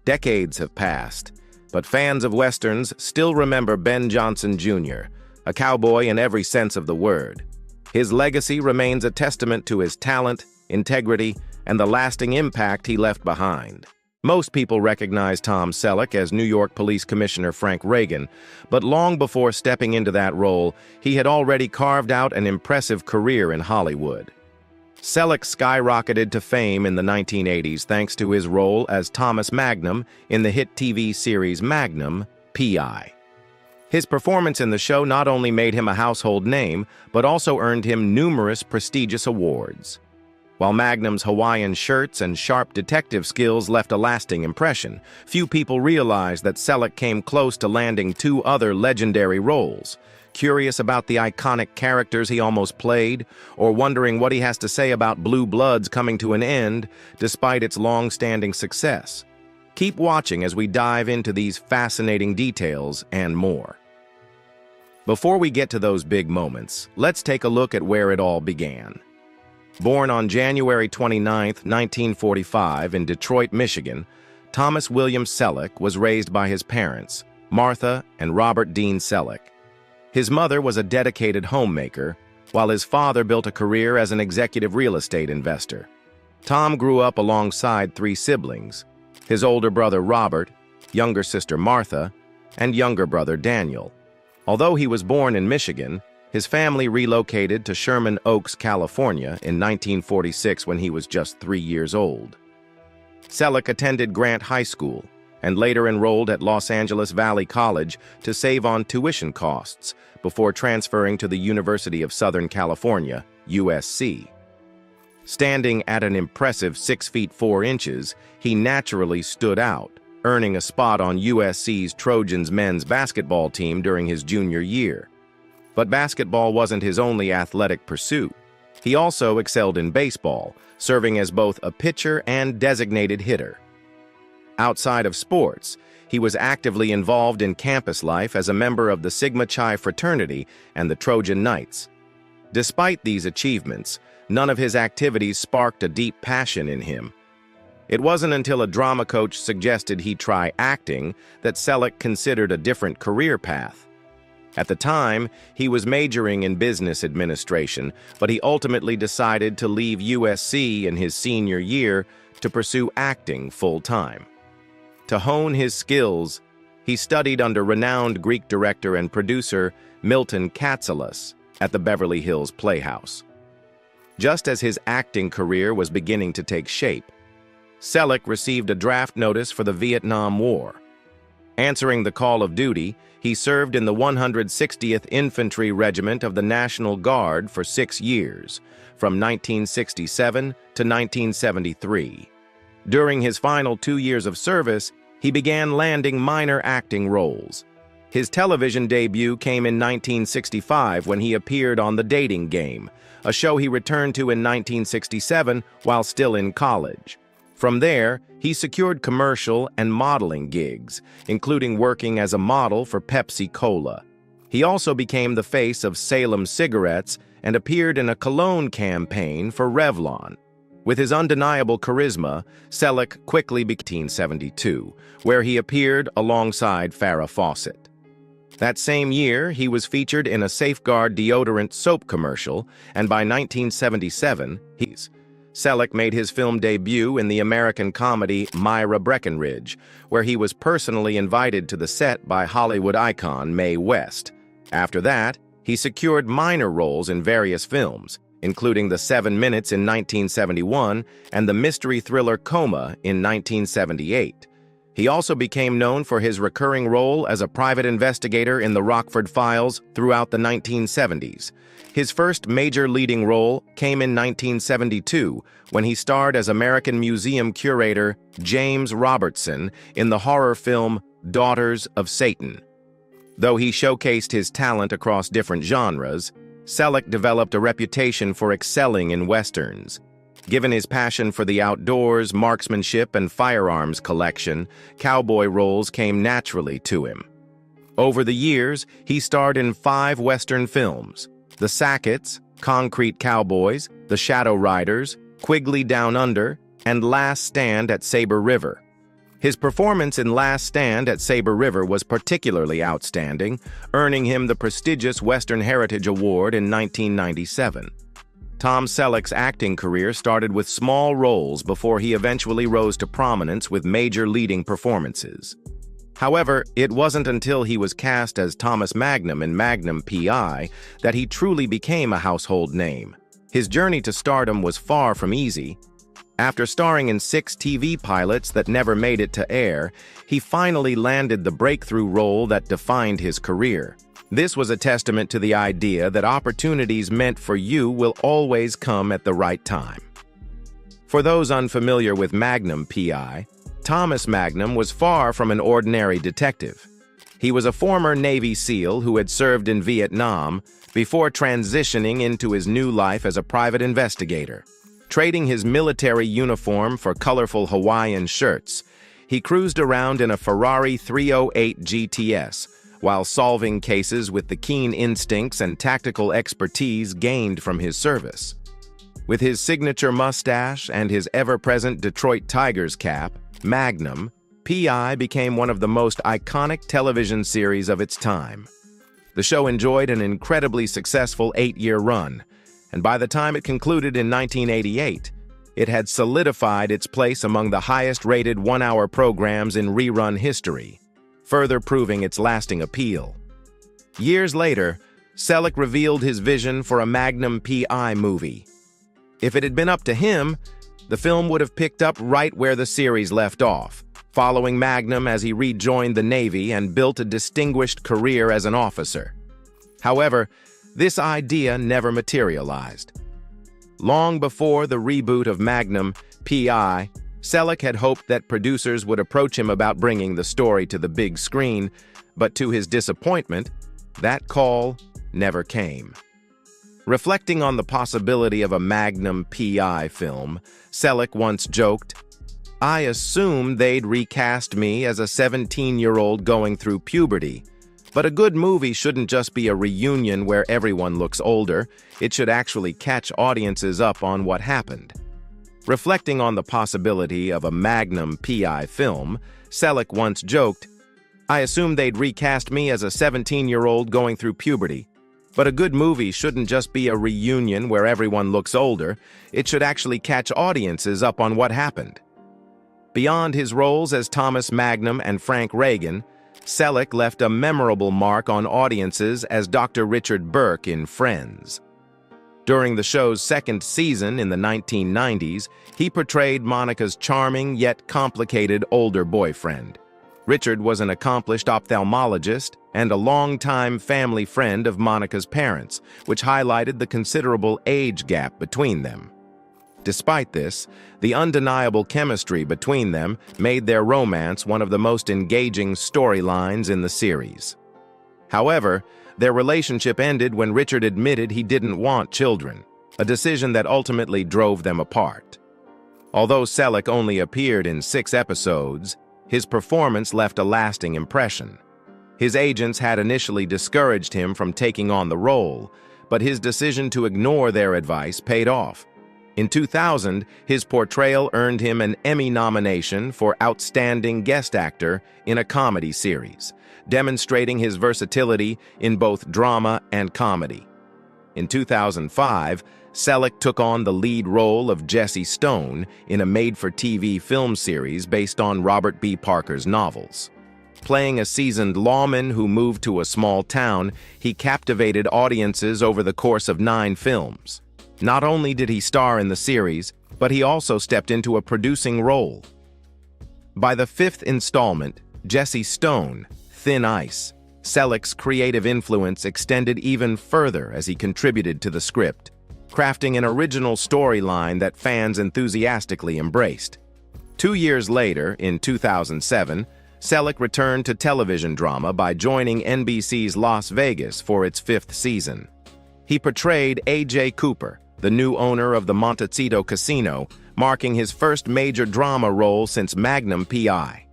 Decades have passed, but fans of Westerns still remember Ben Johnson Jr., a cowboy in every sense of the word. His legacy remains a testament to his talent, integrity, and the lasting impact he left behind. Most people recognize Tom Selleck as New York Police Commissioner Frank Reagan, but long before stepping into that role, he had already carved out an impressive career in Hollywood. Selleck skyrocketed to fame in the 1980s thanks to his role as Thomas Magnum in the hit TV series Magnum, P.I. His performance in the show not only made him a household name, but also earned him numerous prestigious awards. While Magnum's Hawaiian shirts and sharp detective skills left a lasting impression, few people realized that Selleck came close to landing 2 other legendary roles. Curious about the iconic characters he almost played, or wondering what he has to say about Blue Bloods coming to an end despite its long-standing success? Keep watching as we dive into these fascinating details and more. Before we get to those big moments, let's take a look at where it all began. Born on January 29, 1945 in Detroit, Michigan, Thomas William Selleck was raised by his parents, Martha and Robert Dean Selleck. His mother was a dedicated homemaker, while his father built a career as an executive real estate investor. Tom grew up alongside 3 siblings: his older brother Robert, younger sister Martha, and younger brother Daniel. Although he was born in Michigan, his family relocated to Sherman Oaks, California in 1946 when he was just 3 years old. Selleck attended Grant High School and later enrolled at Los Angeles Valley College to save on tuition costs before transferring to the University of Southern California, USC. Standing at an impressive 6 feet 4 inches, he naturally stood out, earning a spot on USC's Trojans men's basketball team during his junior year. But basketball wasn't his only athletic pursuit. He also excelled in baseball, serving as both a pitcher and designated hitter. Outside of sports, he was actively involved in campus life as a member of the Sigma Chi fraternity and the Trojan Knights. Despite these achievements, none of his activities sparked a deep passion in him. It wasn't until a drama coach suggested he try acting that Selleck considered a different career path. At the time, he was majoring in business administration, but he ultimately decided to leave USC in his senior year to pursue acting full-time. To hone his skills, he studied under renowned Greek director and producer Milton Katselas at the Beverly Hills Playhouse. Just as his acting career was beginning to take shape, Selleck received a draft notice for the Vietnam War. Answering the call of duty, he served in the 160th Infantry Regiment of the National Guard for 6 years, from 1967 to 1973. During his final 2 years of service, he began landing minor acting roles. His television debut came in 1965 when he appeared on The Dating Game, a show he returned to in 1967 while still in college. From there, he secured commercial and modeling gigs, including working as a model for Pepsi Cola. He also became the face of Salem Cigarettes and appeared in a cologne campaign for Revlon. With his undeniable charisma, Selleck quickly became 1972, where he appeared alongside Farrah Fawcett. That same year, he was featured in a Safeguard deodorant soap commercial, and by 1977, Selleck made his film debut in the American comedy Myra Breckinridge, where he was personally invited to the set by Hollywood icon Mae West. After that, he secured minor roles in various films, including The 7 Minutes in 1971 and the mystery thriller Coma in 1978. He also became known for his recurring role as a private investigator in the Rockford Files throughout the 1970s. His first major leading role came in 1972 when he starred as American Museum curator James Robertson in the horror film Daughters of Satan. Though he showcased his talent across different genres, Selleck developed a reputation for excelling in westerns. Given his passion for the outdoors, marksmanship, and firearms collection, cowboy roles came naturally to him. Over the years, he starred in 5 western films: The Sacketts, Concrete Cowboys, The Shadow Riders, Quigley Down Under, and Last Stand at Saber River. His performance in Last Stand at Saber River was particularly outstanding, earning him the prestigious Western Heritage Award in 1997. Tom Selleck's acting career started with small roles before he eventually rose to prominence with major leading performances. However, it wasn't until he was cast as Thomas Magnum in Magnum P.I. that he truly became a household name. His journey to stardom was far from easy. After starring in 6 TV pilots that never made it to air, he finally landed the breakthrough role that defined his career. This was a testament to the idea that opportunities meant for you will always come at the right time. For those unfamiliar with Magnum P.I., Thomas Magnum was far from an ordinary detective. He was a former Navy SEAL who had served in Vietnam before transitioning into his new life as a private investigator. Trading his military uniform for colorful Hawaiian shirts, he cruised around in a Ferrari 308 GTS while solving cases with the keen instincts and tactical expertise gained from his service. With his signature mustache and his ever-present Detroit Tigers cap, Magnum P.I. became one of the most iconic television series of its time. The show enjoyed an incredibly successful 8-year run, and by the time it concluded in 1988, it had solidified its place among the highest-rated one-hour programs in rerun history, further proving its lasting appeal. Years later, Selleck revealed his vision for a Magnum P.I. movie. If it had been up to him, the film would have picked up right where the series left off, following Magnum as he rejoined the Navy and built a distinguished career as an officer. However, this idea never materialized. Long before the reboot of Magnum P.I., Selleck had hoped that producers would approach him about bringing the story to the big screen, but to his disappointment, that call never came. Reflecting on the possibility of a Magnum P.I. film, Selleck once joked, "I assumed they'd recast me as a 17-year-old going through puberty, But a good movie shouldn't just be a reunion where everyone looks older. It should actually catch audiences up on what happened. Reflecting on the possibility of a Magnum P.I. film, Selleck once joked, "I assumed they'd recast me as a 17-year-old going through puberty. But a good movie shouldn't just be a reunion where everyone looks older. It should actually catch audiences up on what happened." Beyond his roles as Thomas Magnum and Frank Reagan, Selleck left a memorable mark on audiences as Dr. Richard Burke in Friends. During the show's second season in the 1990s, he portrayed Monica's charming yet complicated older boyfriend. Richard was an accomplished ophthalmologist and a longtime family friend of Monica's parents, which highlighted the considerable age gap between them. Despite this, the undeniable chemistry between them made their romance one of the most engaging storylines in the series. However, their relationship ended when Richard admitted he didn't want children, a decision that ultimately drove them apart. Although Selleck only appeared in 6 episodes, his performance left a lasting impression. His agents had initially discouraged him from taking on the role, but his decision to ignore their advice paid off. In 2000, his portrayal earned him an Emmy nomination for Outstanding Guest Actor in a Comedy Series, demonstrating his versatility in both drama and comedy. In 2005, Selleck took on the lead role of Jesse Stone in a made-for-TV film series based on Robert B. Parker's novels. Playing a seasoned lawman who moved to a small town, he captivated audiences over the course of 9 films. Not only did he star in the series, but he also stepped into a producing role. By the 5th installment, Jesse Stone, Thin Ice, Selleck's creative influence extended even further as he contributed to the script, crafting an original storyline that fans enthusiastically embraced. 2 years later, in 2007, Selleck returned to television drama by joining NBC's Las Vegas for its 5th season. He portrayed A.J. Cooper, the new owner of the Montecito Casino, marking his first major drama role since Magnum P.I.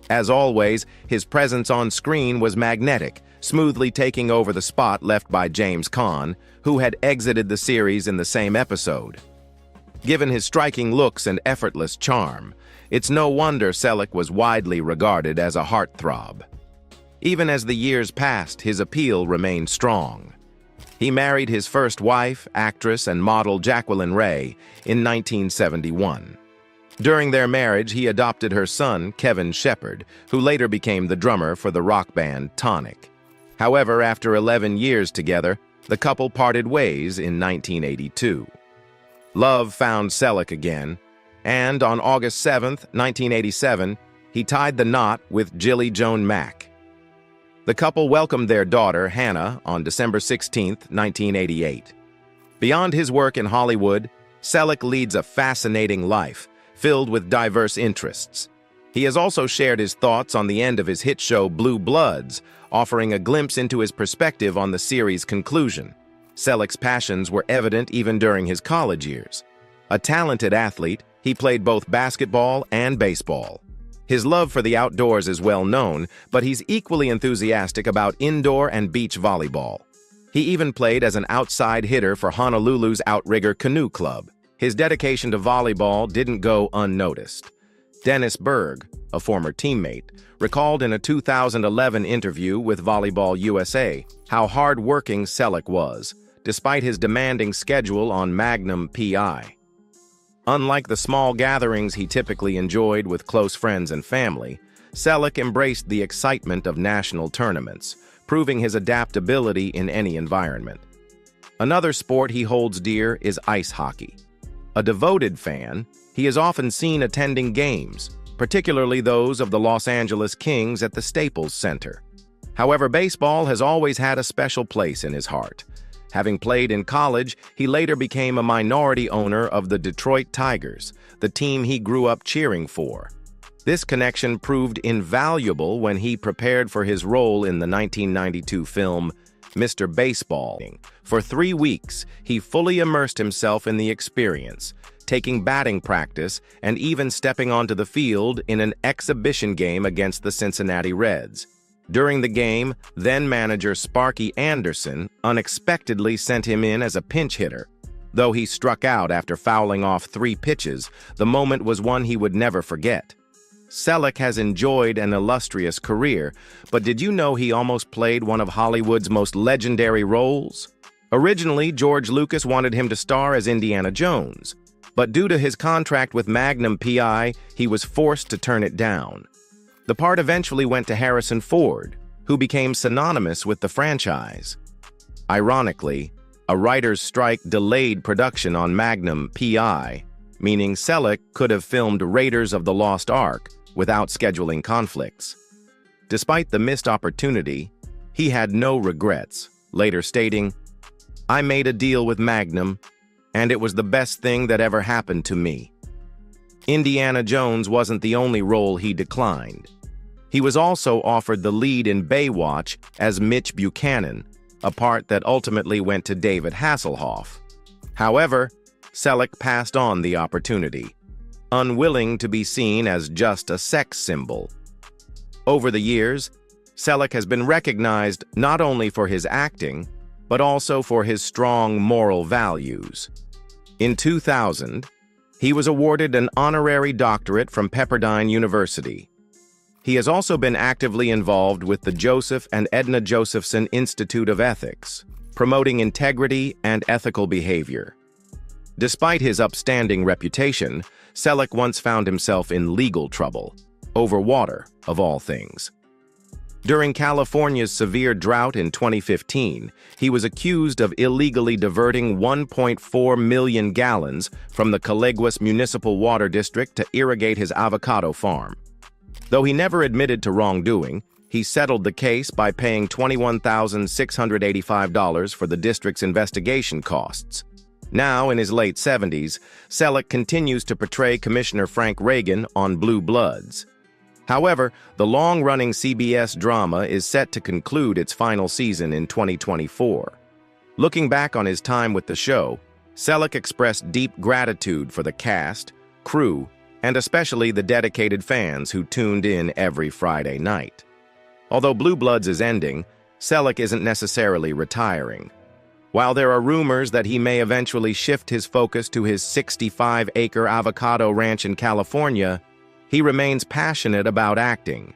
As always, his presence on screen was magnetic, smoothly taking over the spot left by James Caan, who had exited the series in the same episode. Given his striking looks and effortless charm, it's no wonder Selleck was widely regarded as a heartthrob. Even as the years passed, his appeal remained strong. He married his first wife, actress and model Jacqueline Ray, in 1971. During their marriage, he adopted her son, Kevin Shepard, who later became the drummer for the rock band Tonic. However, after 11 years together, the couple parted ways in 1982. Love found Selleck again, and on August 7, 1987, he tied the knot with Jilly Joan Mack. The couple welcomed their daughter, Hannah, on December 16, 1988. Beyond his work in Hollywood, Selleck leads a fascinating life, filled with diverse interests. He has also shared his thoughts on the end of his hit show Blue Bloods, offering a glimpse into his perspective on the series' conclusion. Selleck's passions were evident even during his college years. A talented athlete, he played both basketball and baseball. His love for the outdoors is well known, but he's equally enthusiastic about indoor and beach volleyball. He even played as an outside hitter for Honolulu's Outrigger Canoe Club. His dedication to volleyball didn't go unnoticed. Dennis Berg, a former teammate, recalled in a 2011 interview with Volleyball USA how hard-working Selleck was, despite his demanding schedule on Magnum P.I. Unlike the small gatherings he typically enjoyed with close friends and family, Selleck embraced the excitement of national tournaments, proving his adaptability in any environment. Another sport he holds dear is ice hockey. A devoted fan, he is often seen attending games, particularly those of the Los Angeles Kings at the Staples Center. However, baseball has always had a special place in his heart. Having played in college, he later became a minority owner of the Detroit Tigers, the team he grew up cheering for. This connection proved invaluable when he prepared for his role in the 1992 film Mr. Baseball. For 3 weeks, he fully immersed himself in the experience, taking batting practice and even stepping onto the field in an exhibition game against the Cincinnati Reds. During the game, then-manager Sparky Anderson unexpectedly sent him in as a pinch hitter. Though he struck out after fouling off 3 pitches, the moment was one he would never forget. Selleck has enjoyed an illustrious career, but did you know he almost played one of Hollywood's most legendary roles? Originally, George Lucas wanted him to star as Indiana Jones, but due to his contract with Magnum PI, he was forced to turn it down. The part eventually went to Harrison Ford, who became synonymous with the franchise. Ironically, a writer's strike delayed production on Magnum PI, meaning Selleck could have filmed Raiders of the Lost Ark without scheduling conflicts. Despite the missed opportunity, he had no regrets, later stating, "I made a deal with Magnum, and it was the best thing that ever happened to me." Indiana Jones wasn't the only role he declined. He was also offered the lead in Baywatch as Mitch Buchanan, a part that ultimately went to David Hasselhoff. However, Selleck passed on the opportunity, unwilling to be seen as just a sex symbol. Over the years, Selleck has been recognized not only for his acting, but also for his strong moral values. In 2000, he was awarded an honorary doctorate from Pepperdine University. He has also been actively involved with the Joseph and Edna Josephson Institute of Ethics, promoting integrity and ethical behavior. Despite his upstanding reputation, Selleck once found himself in legal trouble, over water, of all things. During California's severe drought in 2015, he was accused of illegally diverting 1.4 million gallons from the Caleguas Municipal Water District to irrigate his avocado farm. Though he never admitted to wrongdoing, he settled the case by paying $21,685 for the district's investigation costs. Now, in his late 70s, Selleck continues to portray Commissioner Frank Reagan on Blue Bloods. However, the long-running CBS drama is set to conclude its final season in 2024. Looking back on his time with the show, Selleck expressed deep gratitude for the cast, crew, and especially the dedicated fans who tuned in every Friday night. Although Blue Bloods is ending, Selleck isn't necessarily retiring. While there are rumors that he may eventually shift his focus to his 65-acre avocado ranch in California, he remains passionate about acting.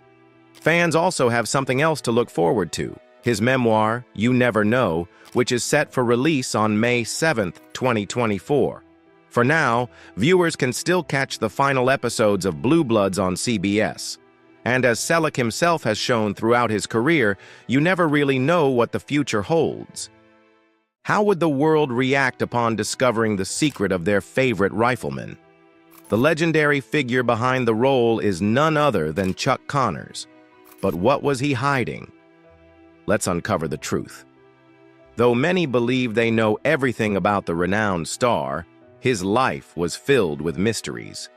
Fans also have something else to look forward to, his memoir, You Never Know, which is set for release on May 7, 2024. For now, viewers can still catch the final episodes of Blue Bloods on CBS. And as Selleck himself has shown throughout his career, you never really know what the future holds. How would the world react upon discovering the secret of their favorite rifleman? The legendary figure behind the role is none other than Chuck Connors. But what was he hiding? Let's uncover the truth. Though many believe they know everything about the renowned star, his life was filled with mysteries.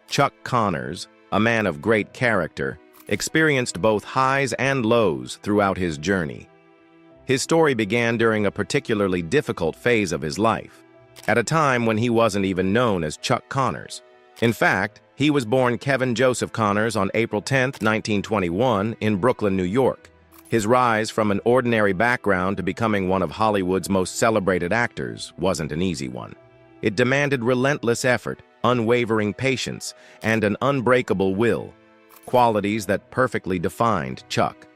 Chuck Connors, a man of great character, experienced both highs and lows throughout his journey. His story began during a particularly difficult phase of his life, at a time when he wasn't even known as Chuck Connors. In fact, he was born Kevin Joseph Connors on April 10, 1921, in Brooklyn, New York. His rise from an ordinary background to becoming one of Hollywood's most celebrated actors wasn't an easy one. It demanded relentless effort, unwavering patience, and an unbreakable will, qualities that perfectly defined Chuck.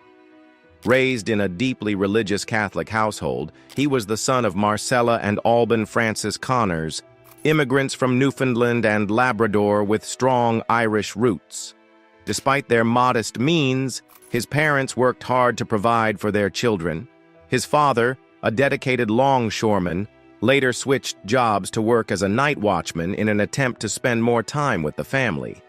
Raised in a deeply religious Catholic household, he was the son of Marcella and Alban Francis Connors, immigrants from Newfoundland and Labrador with strong Irish roots. Despite their modest means, his parents worked hard to provide for their children. His father, a dedicated longshoreman, later switched jobs to work as a night watchman in an attempt to spend more time with the family.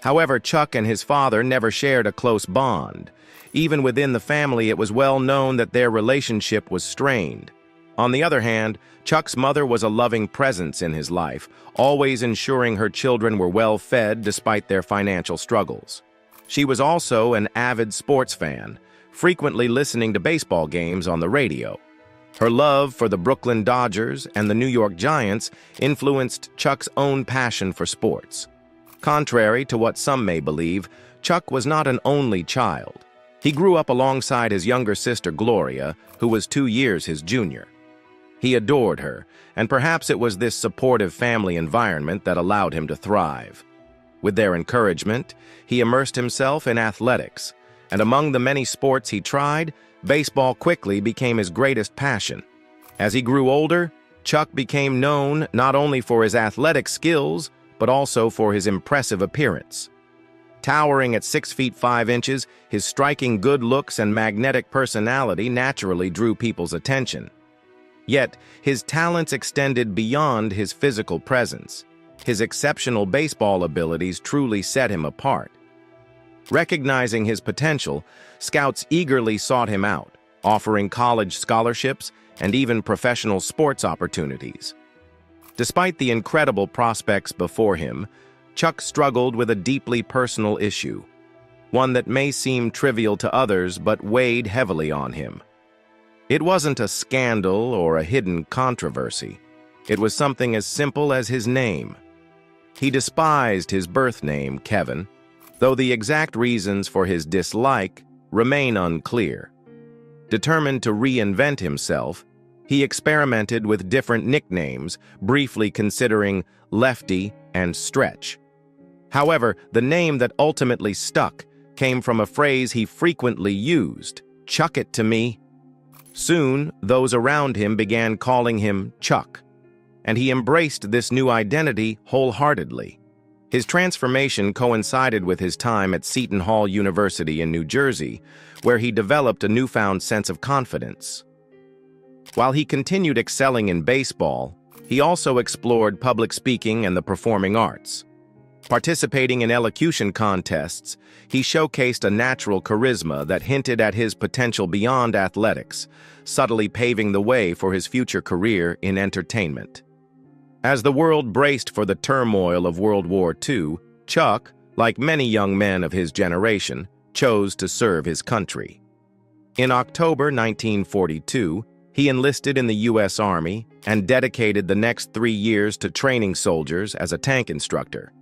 However, Chuck and his father never shared a close bond. Even within the family, it was well known that their relationship was strained. On the other hand, Chuck's mother was a loving presence in his life, always ensuring her children were well fed despite their financial struggles. She was also an avid sports fan, frequently listening to baseball games on the radio. Her love for the Brooklyn Dodgers and the New York Giants influenced Chuck's own passion for sports. Contrary to what some may believe, Chuck was not an only child. He grew up alongside his younger sister Gloria, who was 2 years his junior. He adored her, and perhaps it was this supportive family environment that allowed him to thrive. With their encouragement, he immersed himself in athletics, and among the many sports he tried, baseball quickly became his greatest passion. As he grew older, Chuck became known not only for his athletic skills, but also for his impressive appearance. Towering at 6 feet 5 inches, his striking good looks and magnetic personality naturally drew people's attention. Yet, his talents extended beyond his physical presence. His exceptional baseball abilities truly set him apart. Recognizing his potential, scouts eagerly sought him out, offering college scholarships and even professional sports opportunities. Despite the incredible prospects before him, Chuck struggled with a deeply personal issue, one that may seem trivial to others but weighed heavily on him. It wasn't a scandal or a hidden controversy. It was something as simple as his name. He despised his birth name, Kevin, though the exact reasons for his dislike remain unclear. Determined to reinvent himself, he experimented with different nicknames, briefly considering Lefty and Stretch. However, the name that ultimately stuck came from a phrase he frequently used, "Chuck it to me." Soon, those around him began calling him Chuck, and he embraced this new identity wholeheartedly. His transformation coincided with his time at Seton Hall University in New Jersey, where he developed a newfound sense of confidence. While he continued excelling in baseball, he also explored public speaking and the performing arts. Participating in elocution contests, he showcased a natural charisma that hinted at his potential beyond athletics, subtly paving the way for his future career in entertainment. As the world braced for the turmoil of World War II, Chuck, like many young men of his generation, chose to serve his country. In October 1942, he enlisted in the U.S. Army and dedicated the next 3 years to training soldiers as a tank instructor.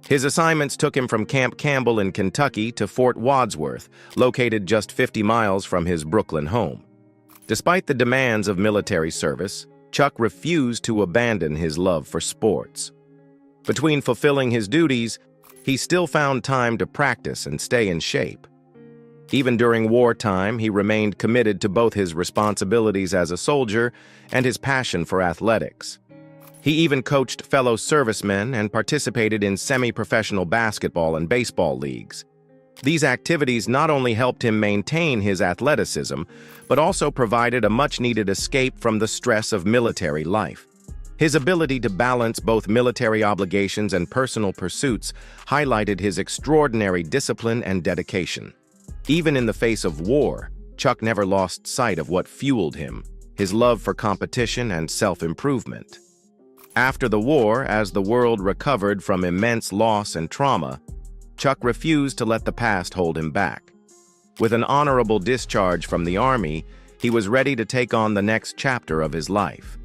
His assignments took him from Camp Campbell in Kentucky to Fort Wadsworth, located just 50 miles from his Brooklyn home. Despite the demands of military service, Chuck refused to abandon his love for sports. Between fulfilling his duties, he still found time to practice and stay in shape. Even during wartime, he remained committed to both his responsibilities as a soldier and his passion for athletics. He even coached fellow servicemen and participated in semi-professional basketball and baseball leagues. These activities not only helped him maintain his athleticism, but also provided a much-needed escape from the stress of military life. His ability to balance both military obligations and personal pursuits highlighted his extraordinary discipline and dedication. Even in the face of war, Chuck never lost sight of what fueled him, his love for competition and self-improvement. After the war, as the world recovered from immense loss and trauma, Chuck refused to let the past hold him back. With an honorable discharge from the Army, he was ready to take on the next chapter of his life.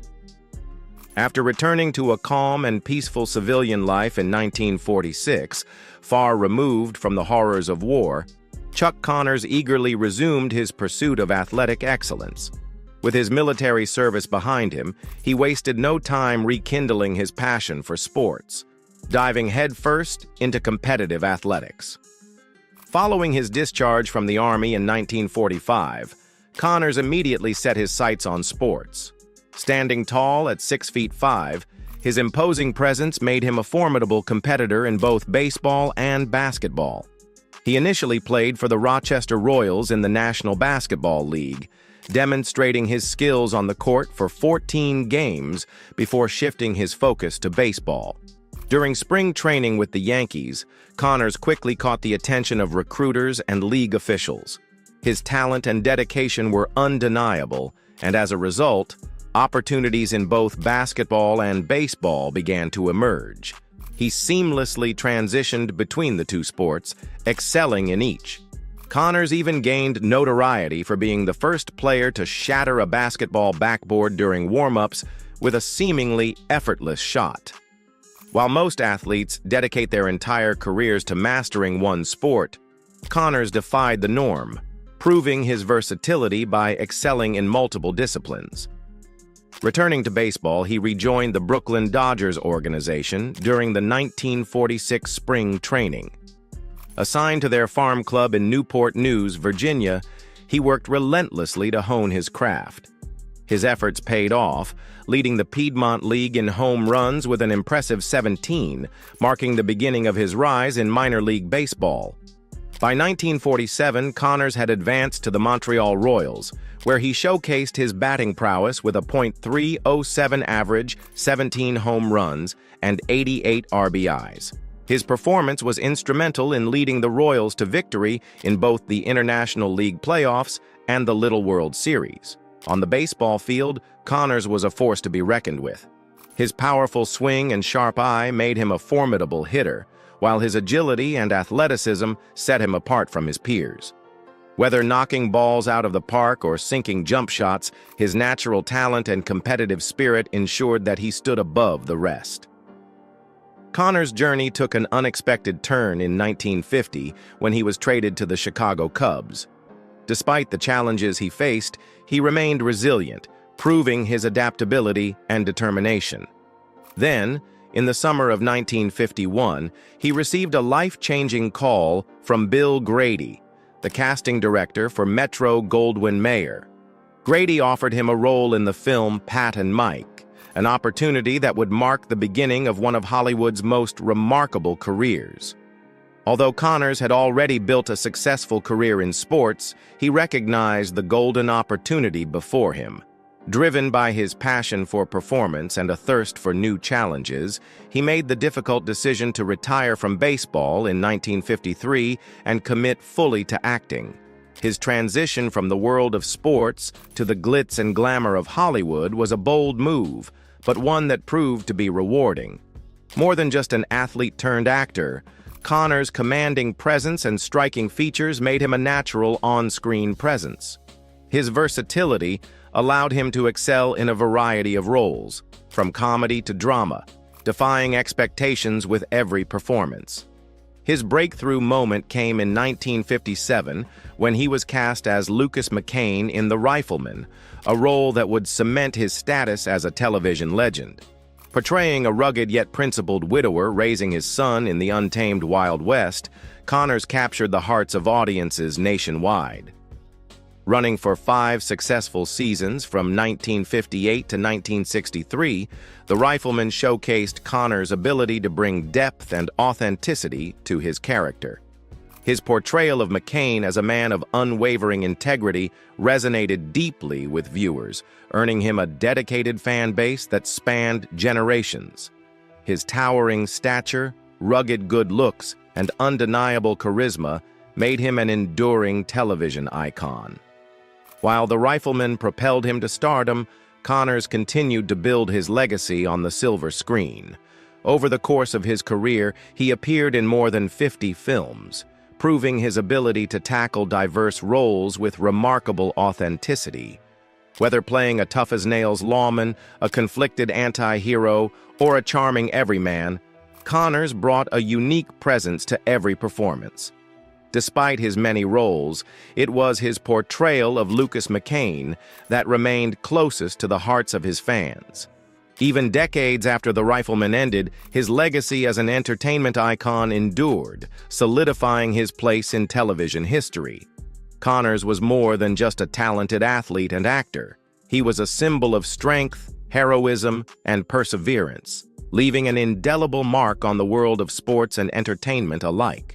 After returning to a calm and peaceful civilian life in 1946, far removed from the horrors of war, Chuck Connors eagerly resumed his pursuit of athletic excellence. With his military service behind him, he wasted no time rekindling his passion for sports, diving headfirst into competitive athletics. Following his discharge from the Army in 1945, Connors immediately set his sights on sports. Standing tall at 6 feet 5, his imposing presence made him a formidable competitor in both baseball and basketball. He initially played for the Rochester Royals in the National Basketball League, demonstrating his skills on the court for 14 games before shifting his focus to baseball. During spring training with the Yankees, Connors quickly caught the attention of recruiters and league officials. His talent and dedication were undeniable, and as a result, opportunities in both basketball and baseball began to emerge. He seamlessly transitioned between the two sports, excelling in each. Connors even gained notoriety for being the first player to shatter a basketball backboard during warm-ups with a seemingly effortless shot. While most athletes dedicate their entire careers to mastering one sport, Connors defied the norm. proving his versatility by excelling in multiple disciplines. Returning to baseball, he rejoined the Brooklyn Dodgers organization during the 1946 spring training. Assigned to their farm club in Newport News, Virginia, he worked relentlessly to hone his craft. His efforts paid off, leading the Piedmont League in home runs with an impressive 17, marking the beginning of his rise in minor league baseball. By 1947, Connors had advanced to the Montreal Royals, where he showcased his batting prowess with a .307 average, 17 home runs, and 88 RBIs. His performance was instrumental in leading the Royals to victory in both the International League playoffs and the Little World Series. On the baseball field, Connors was a force to be reckoned with. His powerful swing and sharp eye made him a formidable hitter, while his agility and athleticism set him apart from his peers. Whether knocking balls out of the park or sinking jump shots, his natural talent and competitive spirit ensured that he stood above the rest. Connors' journey took an unexpected turn in 1950 when he was traded to the Chicago Cubs. Despite the challenges he faced, he remained resilient, proving his adaptability and determination. Then, in the summer of 1951, he received a life-changing call from Bill Grady, the casting director for Metro-Goldwyn-Mayer. Grady offered him a role in the film Pat and Mike, an opportunity that would mark the beginning of one of Hollywood's most remarkable careers. Although Connors had already built a successful career in sports, he recognized the golden opportunity before him. Driven by his passion for performance and a thirst for new challenges, he made the difficult decision to retire from baseball in 1953 and commit fully to acting. His transition from the world of sports to the glitz and glamour of Hollywood was a bold move, but one that proved to be rewarding. More than just an athlete-turned-actor, Connors' commanding presence and striking features made him a natural on-screen presence. His versatility allowed him to excel in a variety of roles, from comedy to drama, defying expectations with every performance. His breakthrough moment came in 1957 when he was cast as Lucas McCain in The Rifleman, a role that would cement his status as a television legend. Portraying a rugged yet principled widower raising his son in the untamed Wild West, Connors captured the hearts of audiences nationwide. Running for 5 successful seasons from 1958 to 1963, The Rifleman showcased Connors' ability to bring depth and authenticity to his character. His portrayal of McCain as a man of unwavering integrity resonated deeply with viewers, earning him a dedicated fan base that spanned generations. His towering stature, rugged good looks, and undeniable charisma made him an enduring television icon. While The Rifleman propelled him to stardom, Connors continued to build his legacy on the silver screen. Over the course of his career, he appeared in more than 50 films, proving his ability to tackle diverse roles with remarkable authenticity. Whether playing a tough-as-nails lawman, a conflicted anti-hero, or a charming everyman, Connors brought a unique presence to every performance. Despite his many roles, it was his portrayal of Lucas McCain that remained closest to the hearts of his fans. Even decades after The Rifleman ended, his legacy as an entertainment icon endured, solidifying his place in television history. Connors was more than just a talented athlete and actor. He was a symbol of strength, heroism, and perseverance, leaving an indelible mark on the world of sports and entertainment alike.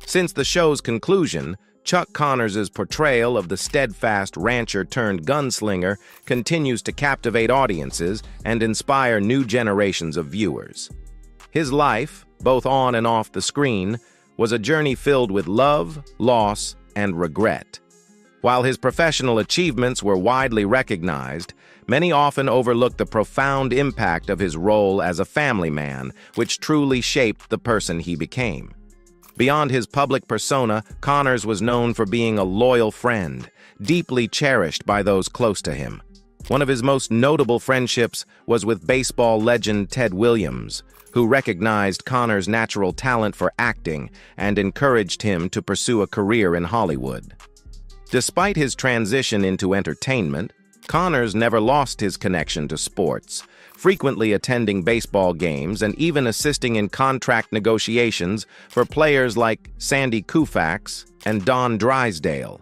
Since the show's conclusion, Chuck Connors' portrayal of the steadfast rancher-turned-gunslinger continues to captivate audiences and inspire new generations of viewers. His life, both on and off the screen, was a journey filled with love, loss, and regret. While his professional achievements were widely recognized, many often overlooked the profound impact of his role as a family man, which truly shaped the person he became. Beyond his public persona, Connors was known for being a loyal friend, deeply cherished by those close to him. One of his most notable friendships was with baseball legend Ted Williams, who recognized Connors' natural talent for acting and encouraged him to pursue a career in Hollywood. Despite his transition into entertainment, Connors never lost his connection to sports, frequently attending baseball games and even assisting in contract negotiations for players like Sandy Koufax and Don Drysdale.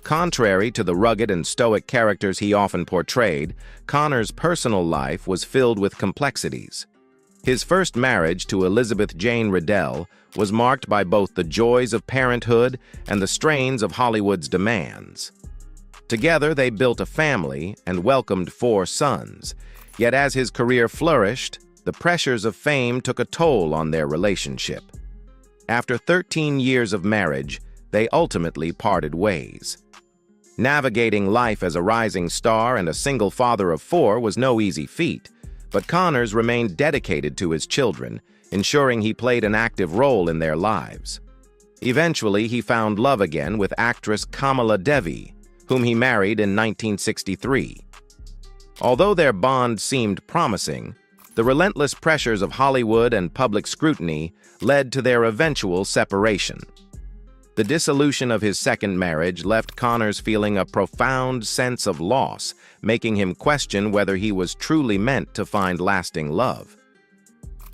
Contrary to the rugged and stoic characters he often portrayed, Connors' personal life was filled with complexities. His first marriage to Elizabeth Jane Riddell was marked by both the joys of parenthood and the strains of Hollywood's demands. Together, they built a family and welcomed 4 sons. Yet as his career flourished, the pressures of fame took a toll on their relationship. After 13 years of marriage, they ultimately parted ways. Navigating life as a rising star and a single father of 4 was no easy feat, but Connors remained dedicated to his children, ensuring he played an active role in their lives. Eventually, he found love again with actress Kamala Devi, whom he married in 1963. Although their bond seemed promising, the relentless pressures of Hollywood and public scrutiny led to their eventual separation. The dissolution of his second marriage left Connors feeling a profound sense of loss, making him question whether he was truly meant to find lasting love.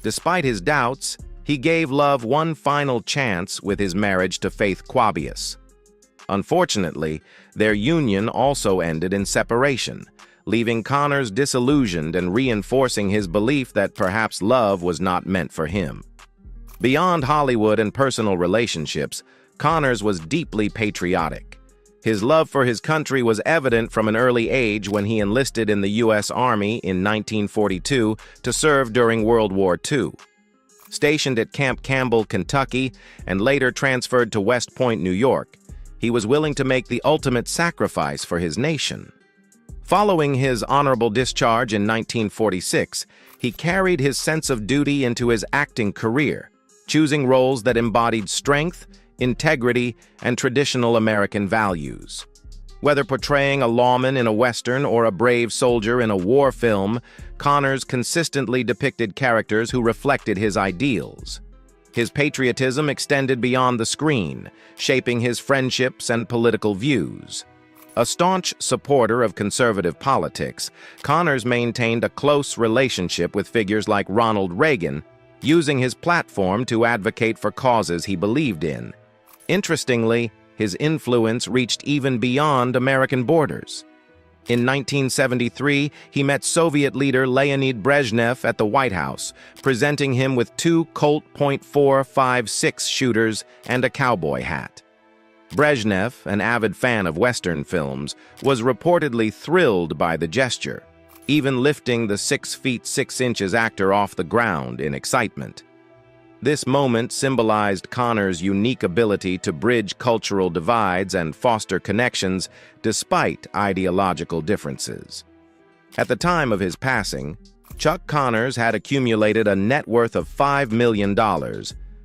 Despite his doubts, he gave love one final chance with his marriage to Faith Quabius. Unfortunately, their union also ended in separation, leaving Connors disillusioned and reinforcing his belief that perhaps love was not meant for him. Beyond Hollywood and personal relationships, Connors was deeply patriotic. His love for his country was evident from an early age when he enlisted in the U.S. Army in 1942 to serve during World War II. Stationed at Camp Campbell, Kentucky, and later transferred to West Point, New York, he was willing to make the ultimate sacrifice for his nation. Following his honorable discharge in 1946, he carried his sense of duty into his acting career, choosing roles that embodied strength, integrity, and traditional American values. Whether portraying a lawman in a Western or a brave soldier in a war film, Connors consistently depicted characters who reflected his ideals. His patriotism extended beyond the screen, shaping his friendships and political views. A staunch supporter of conservative politics, Connors maintained a close relationship with figures like Ronald Reagan, using his platform to advocate for causes he believed in. Interestingly, his influence reached even beyond American borders. In 1973, he met Soviet leader Leonid Brezhnev at the White House, presenting him with 2 Colt .456 shooters and a cowboy hat. Brezhnev, an avid fan of Western films, was reportedly thrilled by the gesture, even lifting the 6 feet 6 inches actor off the ground in excitement. This moment symbolized Connors' unique ability to bridge cultural divides and foster connections despite ideological differences. At the time of his passing, Chuck Connors had accumulated a net worth of $5 million,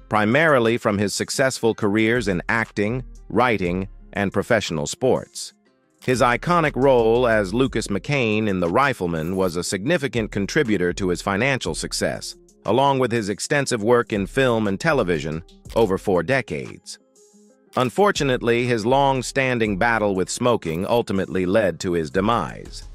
primarily from his successful careers in acting, writing, and professional sports. His iconic role as Lucas McCain in The Rifleman was a significant contributor to his financial success, along with his extensive work in film and television over 4 decades. Unfortunately, his long-standing battle with smoking ultimately led to his demise.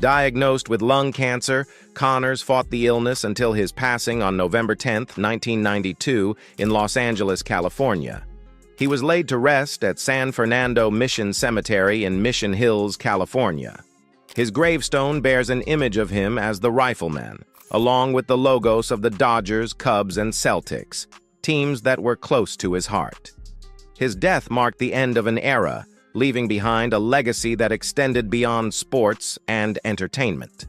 Diagnosed with lung cancer, Connors fought the illness until his passing on November 10, 1992, in Los Angeles, California. He was laid to rest at San Fernando Mission Cemetery in Mission Hills, California. His gravestone bears an image of him as the Rifleman, along with the logos of the Dodgers, Cubs, and Celtics, teams that were close to his heart. His death marked the end of an era, leaving behind a legacy that extended beyond sports and entertainment.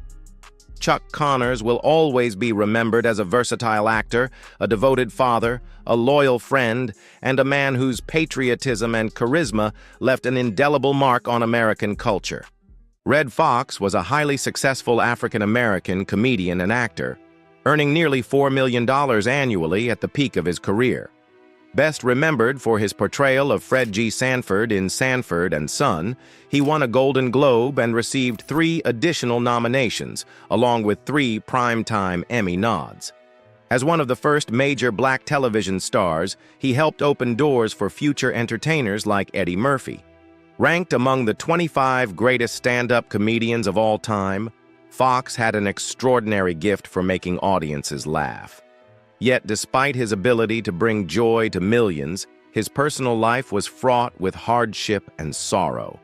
Chuck Connors will always be remembered as a versatile actor, a devoted father, a loyal friend, and a man whose patriotism and charisma left an indelible mark on American culture. Red Fox was a highly successful African-American comedian and actor, earning nearly $4 million annually at the peak of his career. Best remembered for his portrayal of Fred G. Sanford in Sanford and Son, he won a Golden Globe and received 3 additional nominations, along with 3 Primetime Emmy nods. As one of the first major black television stars, he helped open doors for future entertainers like Eddie Murphy. Ranked among the 25 greatest stand-up comedians of all time, Fox had an extraordinary gift for making audiences laugh. Yet, despite his ability to bring joy to millions, his personal life was fraught with hardship and sorrow.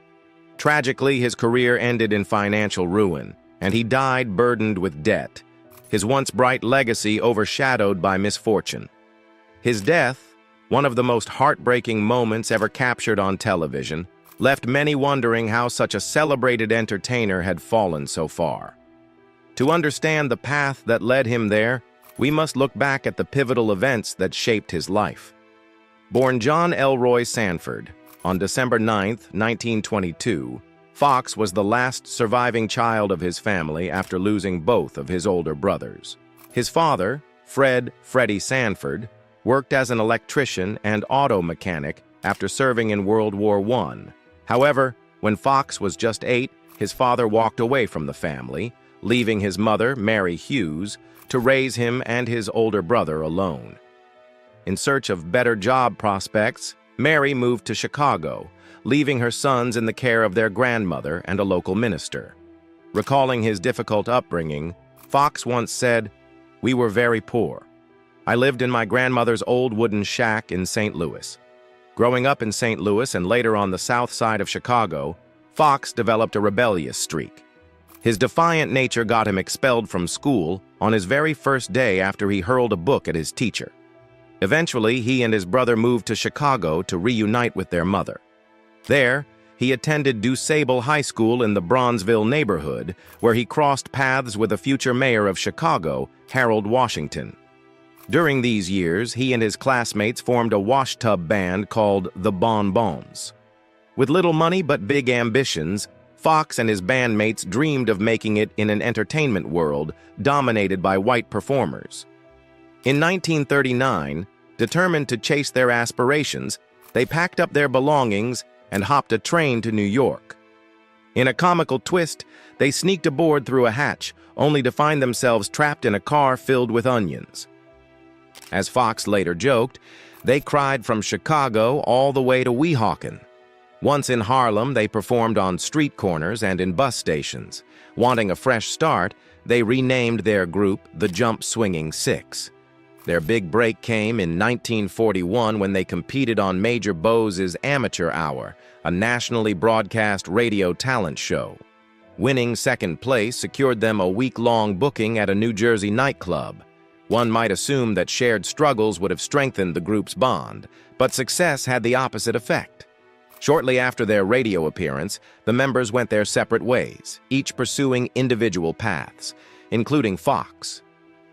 Tragically, his career ended in financial ruin, and he died burdened with debt, his once bright legacy overshadowed by misfortune. His death, one of the most heartbreaking moments ever captured on television, left many wondering how such a celebrated entertainer had fallen so far. To understand the path that led him there, we must look back at the pivotal events that shaped his life. Born John Elroy Sanford on December 9, 1922, Fox was the last surviving child of his family after losing both of his older brothers. His father, Freddie Sanford, worked as an electrician and auto mechanic after serving in World War I. However, when Fox was just 8, his father walked away from the family, leaving his mother, Mary Hughes, to raise him and his older brother alone. In search of better job prospects, Mary moved to Chicago, leaving her sons in the care of their grandmother and a local minister. Recalling his difficult upbringing, Fox once said, "We were very poor. I lived in my grandmother's old wooden shack in St. Louis." Growing up in St. Louis and later on the south side of Chicago, Fox developed a rebellious streak. His defiant nature got him expelled from school on his very first day after he hurled a book at his teacher. Eventually, he and his brother moved to Chicago to reunite with their mother. There, he attended DuSable High School in the Bronzeville neighborhood, where he crossed paths with the future mayor of Chicago, Harold Washington. During these years, he and his classmates formed a washtub band called the Bon Bons. With little money but big ambitions, Fox and his bandmates dreamed of making it in an entertainment world dominated by white performers. In 1939, determined to chase their aspirations, they packed up their belongings and hopped a train to New York. In a comical twist, they sneaked aboard through a hatch, only to find themselves trapped in a car filled with onions. As Fox later joked, they cried from Chicago all the way to Weehawken. Once in Harlem, they performed on street corners and in bus stations. Wanting a fresh start, they renamed their group the Jump Swinging Six. Their big break came in 1941 when they competed on Major Bowe's Amateur Hour, a nationally broadcast radio talent show. Winning second place secured them a week-long booking at a New Jersey nightclub. One might assume that shared struggles would have strengthened the group's bond, but success had the opposite effect. Shortly after their radio appearance, the members went their separate ways, each pursuing individual paths, including Fox.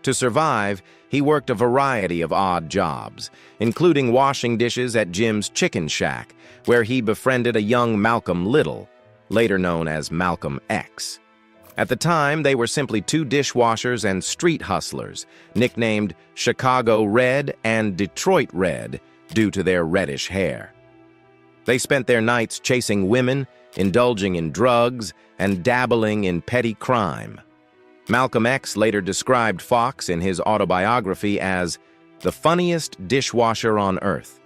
To survive, he worked a variety of odd jobs, including washing dishes at Jim's Chicken Shack, where he befriended a young Malcolm Little, later known as Malcolm X. At the time, they were simply two dishwashers and street hustlers, nicknamed Chicago Red and Detroit Red due to their reddish hair. They spent their nights chasing women, indulging in drugs, and dabbling in petty crime. Malcolm X later described Fox in his autobiography as the funniest dishwasher on earth.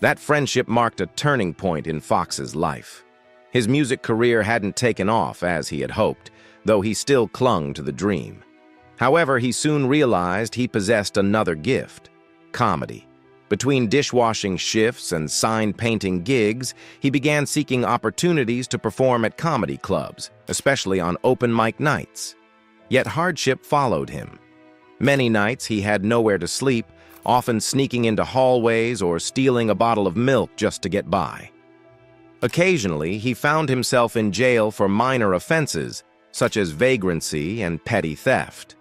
That friendship marked a turning point in Fox's life. His music career hadn't taken off as he had hoped, though he still clung to the dream. However, he soon realized he possessed another gift: comedy. Between dishwashing shifts and sign-painting gigs, he began seeking opportunities to perform at comedy clubs, especially on open mic nights. Yet hardship followed him. Many nights he had nowhere to sleep, often sneaking into hallways or stealing a bottle of milk just to get by. Occasionally, he found himself in jail for minor offenses, such as vagrancy and petty theft.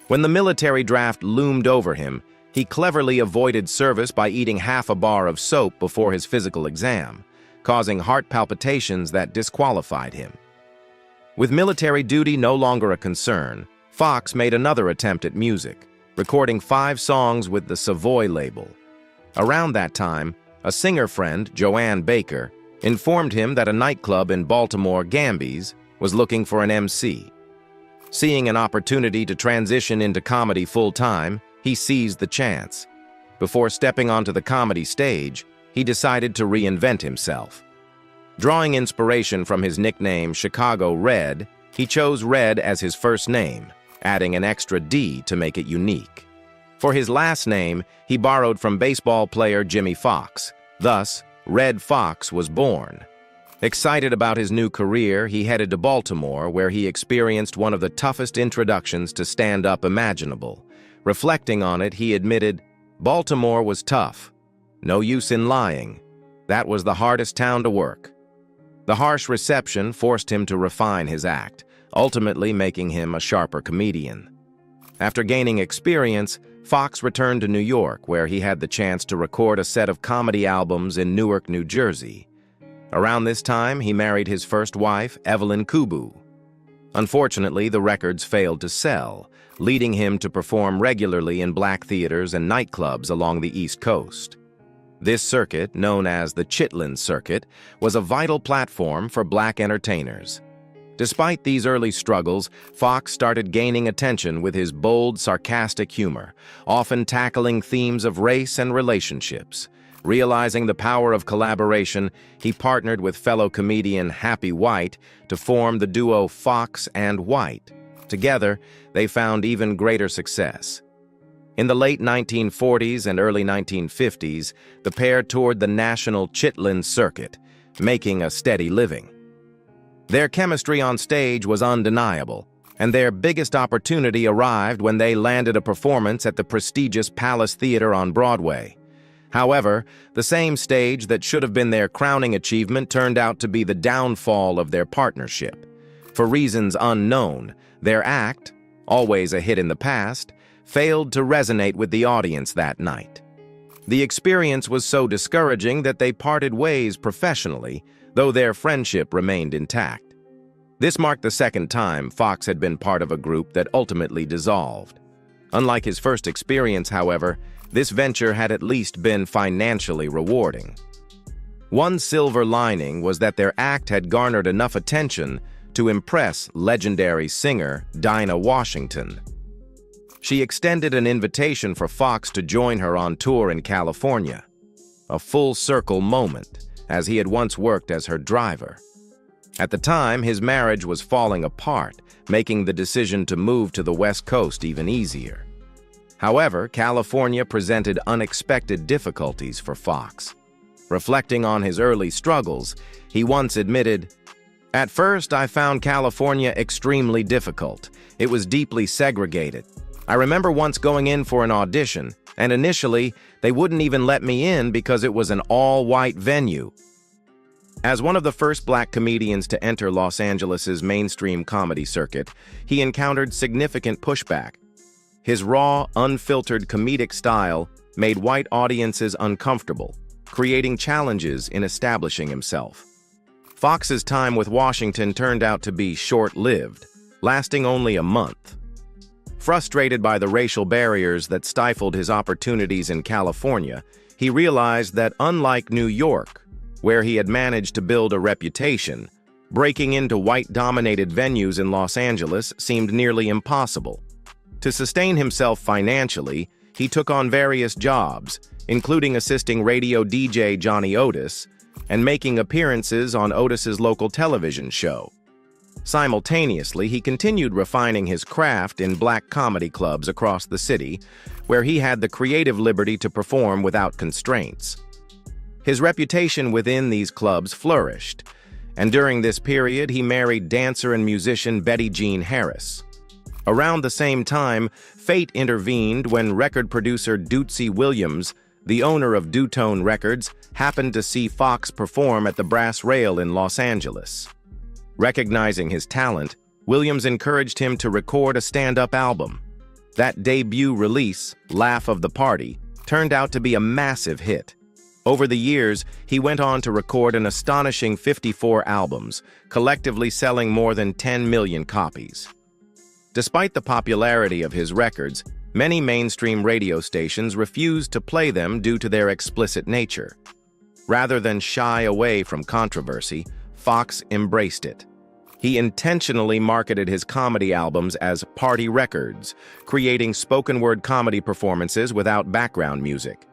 When the military draft loomed over him, he cleverly avoided service by eating half a bar of soap before his physical exam, causing heart palpitations that disqualified him. With military duty no longer a concern, Fox made another attempt at music, recording 5 songs with the Savoy label. Around that time, a singer friend, Joanne Baker, informed him that a nightclub in Baltimore, Gamby's, was looking for an MC. Seeing an opportunity to transition into comedy full-time, he seized the chance. Before stepping onto the comedy stage, he decided to reinvent himself. Drawing inspiration from his nickname Chicago Red, he chose Red as his first name, adding an extra D to make it unique. For his last name, he borrowed from baseball player Jimmy Fox. Thus, Red Fox was born. Excited about his new career, he headed to Baltimore, where he experienced one of the toughest introductions to stand-up imaginable. Reflecting on it, he admitted, "Baltimore was tough. No use in lying. That was the hardest town to work." The harsh reception forced him to refine his act, ultimately making him a sharper comedian. After gaining experience, Fox returned to New York, where he had the chance to record a set of comedy albums in Newark, New Jersey. Around this time, he married his first wife, Evelyn Kubu. Unfortunately, the records failed to sell, leading him to perform regularly in black theaters and nightclubs along the East Coast. This circuit, known as the Chitlin Circuit, was a vital platform for black entertainers. Despite these early struggles, Fox started gaining attention with his bold, sarcastic humor, often tackling themes of race and relationships. Realizing the power of collaboration, he partnered with fellow comedian Happy White to form the duo Fox and White. Together, they found even greater success. In the late 1940s and early 1950s, the pair toured the national Chitlin Circuit, making a steady living. Their chemistry on stage was undeniable, and their biggest opportunity arrived when they landed a performance at the prestigious Palace Theater on Broadway. However, the same stage that should have been their crowning achievement turned out to be the downfall of their partnership. For reasons unknown, their act, always a hit in the past, failed to resonate with the audience that night. The experience was so discouraging that they parted ways professionally, though their friendship remained intact. This marked the second time Fox had been part of a group that ultimately dissolved. Unlike his first experience, however, this venture had at least been financially rewarding. One silver lining was that their act had garnered enough attention to impress legendary singer Dinah Washington. She extended an invitation for Fox to join her on tour in California, a full-circle moment, as he had once worked as her driver. At the time, his marriage was falling apart, making the decision to move to the West Coast even easier. However, California presented unexpected difficulties for Fox. Reflecting on his early struggles, he once admitted, "At first, I found California extremely difficult. It was deeply segregated. I remember once going in for an audition, and initially, they wouldn't even let me in because it was an all-white venue." As one of the first black comedians to enter Los Angeles's mainstream comedy circuit, he encountered significant pushback. His raw, unfiltered comedic style made white audiences uncomfortable, creating challenges in establishing himself. Fox's time with Washington turned out to be short-lived, lasting only a month. Frustrated by the racial barriers that stifled his opportunities in California, he realized that unlike New York, where he had managed to build a reputation, breaking into white-dominated venues in Los Angeles seemed nearly impossible. To sustain himself financially, he took on various jobs, including assisting radio DJ Johnny Otis and making appearances on Otis's local television show. Simultaneously, he continued refining his craft in black comedy clubs across the city, where he had the creative liberty to perform without constraints. His reputation within these clubs flourished, and during this period he married dancer and musician Betty Jean Harris. Around the same time, fate intervened when record producer Dootsy Williams, the owner of Dutone Records, happened to see Fox perform at the Brass Rail in Los Angeles. Recognizing his talent, Williams encouraged him to record a stand-up album. That debut release, Laugh of the Party, turned out to be a massive hit. Over the years, he went on to record an astonishing 54 albums, collectively selling more than 10 million copies. Despite the popularity of his records, many mainstream radio stations refused to play them due to their explicit nature. Rather than shy away from controversy, Fox embraced it. He intentionally marketed his comedy albums as party records, creating spoken-word comedy performances without background music.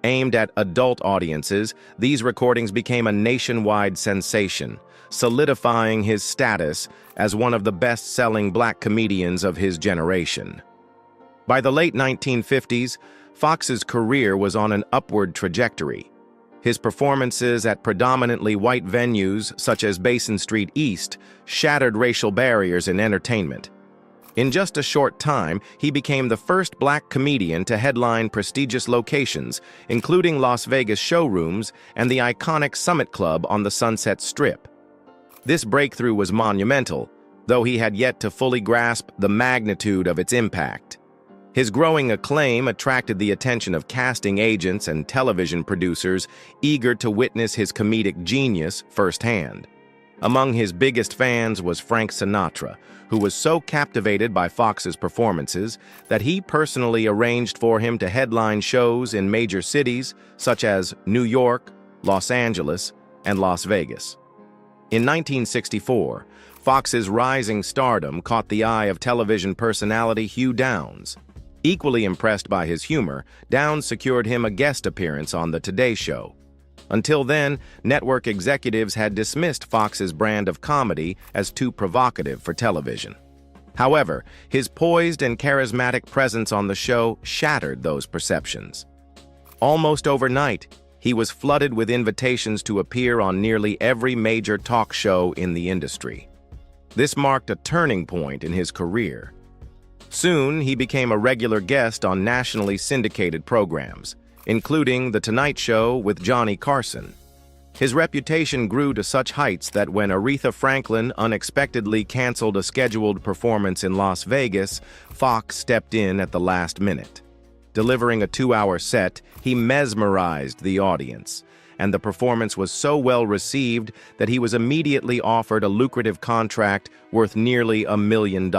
Aimed at adult audiences, these recordings became a nationwide sensation, solidifying his status as one of the best-selling black comedians of his generation. By the late 1950s, Fox's career was on an upward trajectory. His performances at predominantly white venues such as Basin Street East shattered racial barriers in entertainment. In just a short time, he became the first black comedian to headline prestigious locations, including Las Vegas showrooms and the iconic Summit Club on the Sunset Strip. This breakthrough was monumental, though he had yet to fully grasp the magnitude of its impact. His growing acclaim attracted the attention of casting agents and television producers eager to witness his comedic genius firsthand. Among his biggest fans was Frank Sinatra, who was so captivated by Fox's performances that he personally arranged for him to headline shows in major cities such as New York, Los Angeles, and Las Vegas. In 1964, Fox's rising stardom caught the eye of television personality Hugh Downs. Equally impressed by his humor, Downs secured him a guest appearance on The Today Show. Until then, network executives had dismissed Fox's brand of comedy as too provocative for television. However, his poised and charismatic presence on the show shattered those perceptions. Almost overnight, he was flooded with invitations to appear on nearly every major talk show in the industry. This marked a turning point in his career. Soon, he became a regular guest on nationally syndicated programs, including The Tonight Show with Johnny Carson. His reputation grew to such heights that when Aretha Franklin unexpectedly canceled a scheduled performance in Las Vegas, Fox stepped in at the last minute. Delivering a 2-hour set, he mesmerized the audience, and the performance was so well received that he was immediately offered a lucrative contract worth nearly $1 million.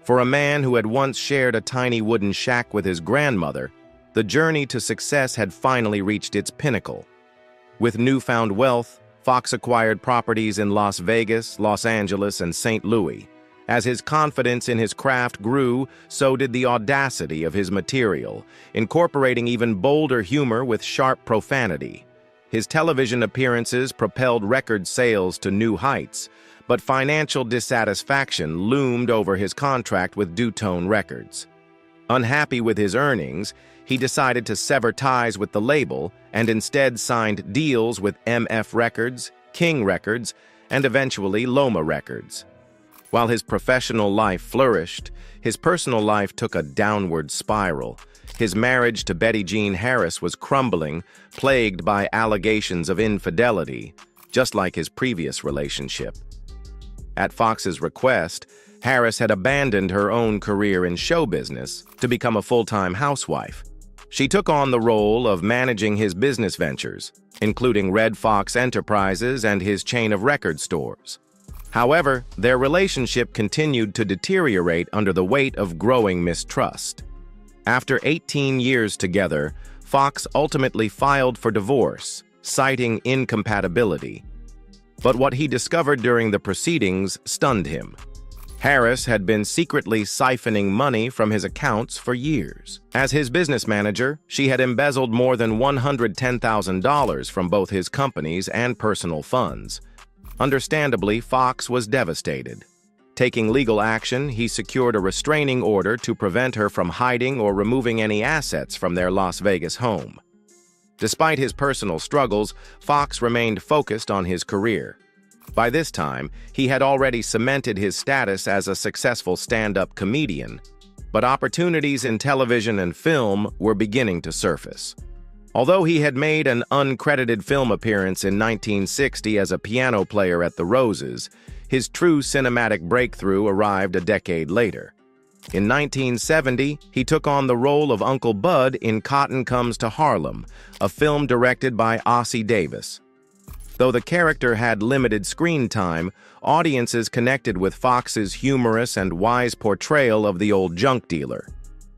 For a man who had once shared a tiny wooden shack with his grandmother, the journey to success had finally reached its pinnacle. With newfound wealth, Fox acquired properties in Las Vegas, Los Angeles, and St. Louis. As his confidence in his craft grew, so did the audacity of his material, incorporating even bolder humor with sharp profanity. His television appearances propelled record sales to new heights, but financial dissatisfaction loomed over his contract with Dutone Records. Unhappy with his earnings, he decided to sever ties with the label and instead signed deals with MF Records, King Records, and eventually Loma Records. While his professional life flourished, his personal life took a downward spiral. His marriage to Betty Jean Harris was crumbling, plagued by allegations of infidelity, just like his previous relationship. At Fox's request, Harris had abandoned her own career in show business to become a full-time housewife. She took on the role of managing his business ventures, including Red Fox Enterprises and his chain of record stores. However, their relationship continued to deteriorate under the weight of growing mistrust. After 18 years together, Fox ultimately filed for divorce, citing incompatibility. But what he discovered during the proceedings stunned him. Harris had been secretly siphoning money from his accounts for years. As his business manager, she had embezzled more than $110,000 from both his companies and personal funds. Understandably, Fox was devastated. Taking legal action, he secured a restraining order to prevent her from hiding or removing any assets from their Las Vegas home. Despite his personal struggles, Fox remained focused on his career. By this time, he had already cemented his status as a successful stand-up comedian, but opportunities in television and film were beginning to surface. Although he had made an uncredited film appearance in 1960 as a piano player at the Roses, his true cinematic breakthrough arrived a decade later. In 1970, he took on the role of Uncle Bud in Cotton Comes to Harlem, a film directed by Ossie Davis. Though the character had limited screen time, audiences connected with Fox's humorous and wise portrayal of the old junk dealer.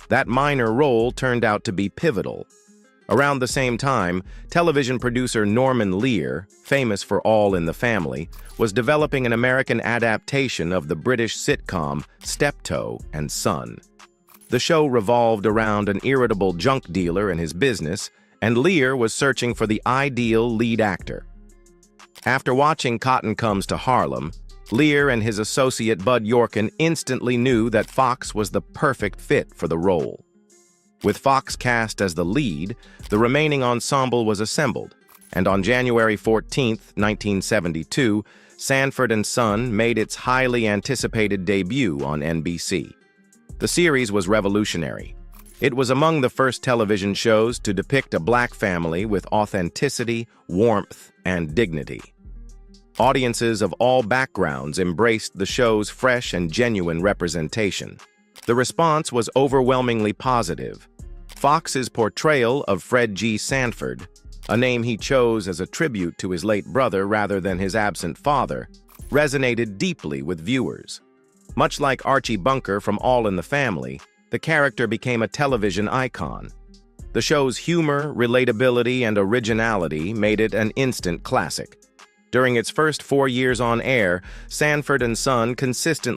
That minor role turned out to be pivotal. Around the same time, television producer Norman Lear, famous for All in the Family, was developing an American adaptation of the British sitcom Steptoe and Son. The show revolved around an irritable junk dealer and his business, and Lear was searching for the ideal lead actor. After watching Cotton Comes to Harlem, Lear and his associate Bud Yorkin instantly knew that Fox was the perfect fit for the role. With Fox cast as the lead, the remaining ensemble was assembled, and on January 14, 1972, Sanford & Son made its highly anticipated debut on NBC. The series was revolutionary. It was among the first television shows to depict a black family with authenticity, warmth, and dignity. Audiences of all backgrounds embraced the show's fresh and genuine representation. The response was overwhelmingly positive. Fox's portrayal of Fred G. Sanford, a name he chose as a tribute to his late brother rather than his absent father, resonated deeply with viewers. Much like Archie Bunker from All in the Family, the character became a television icon. The show's humor, relatability, and originality made it an instant classic. During its first 4 years on air, Sanford & Son consistently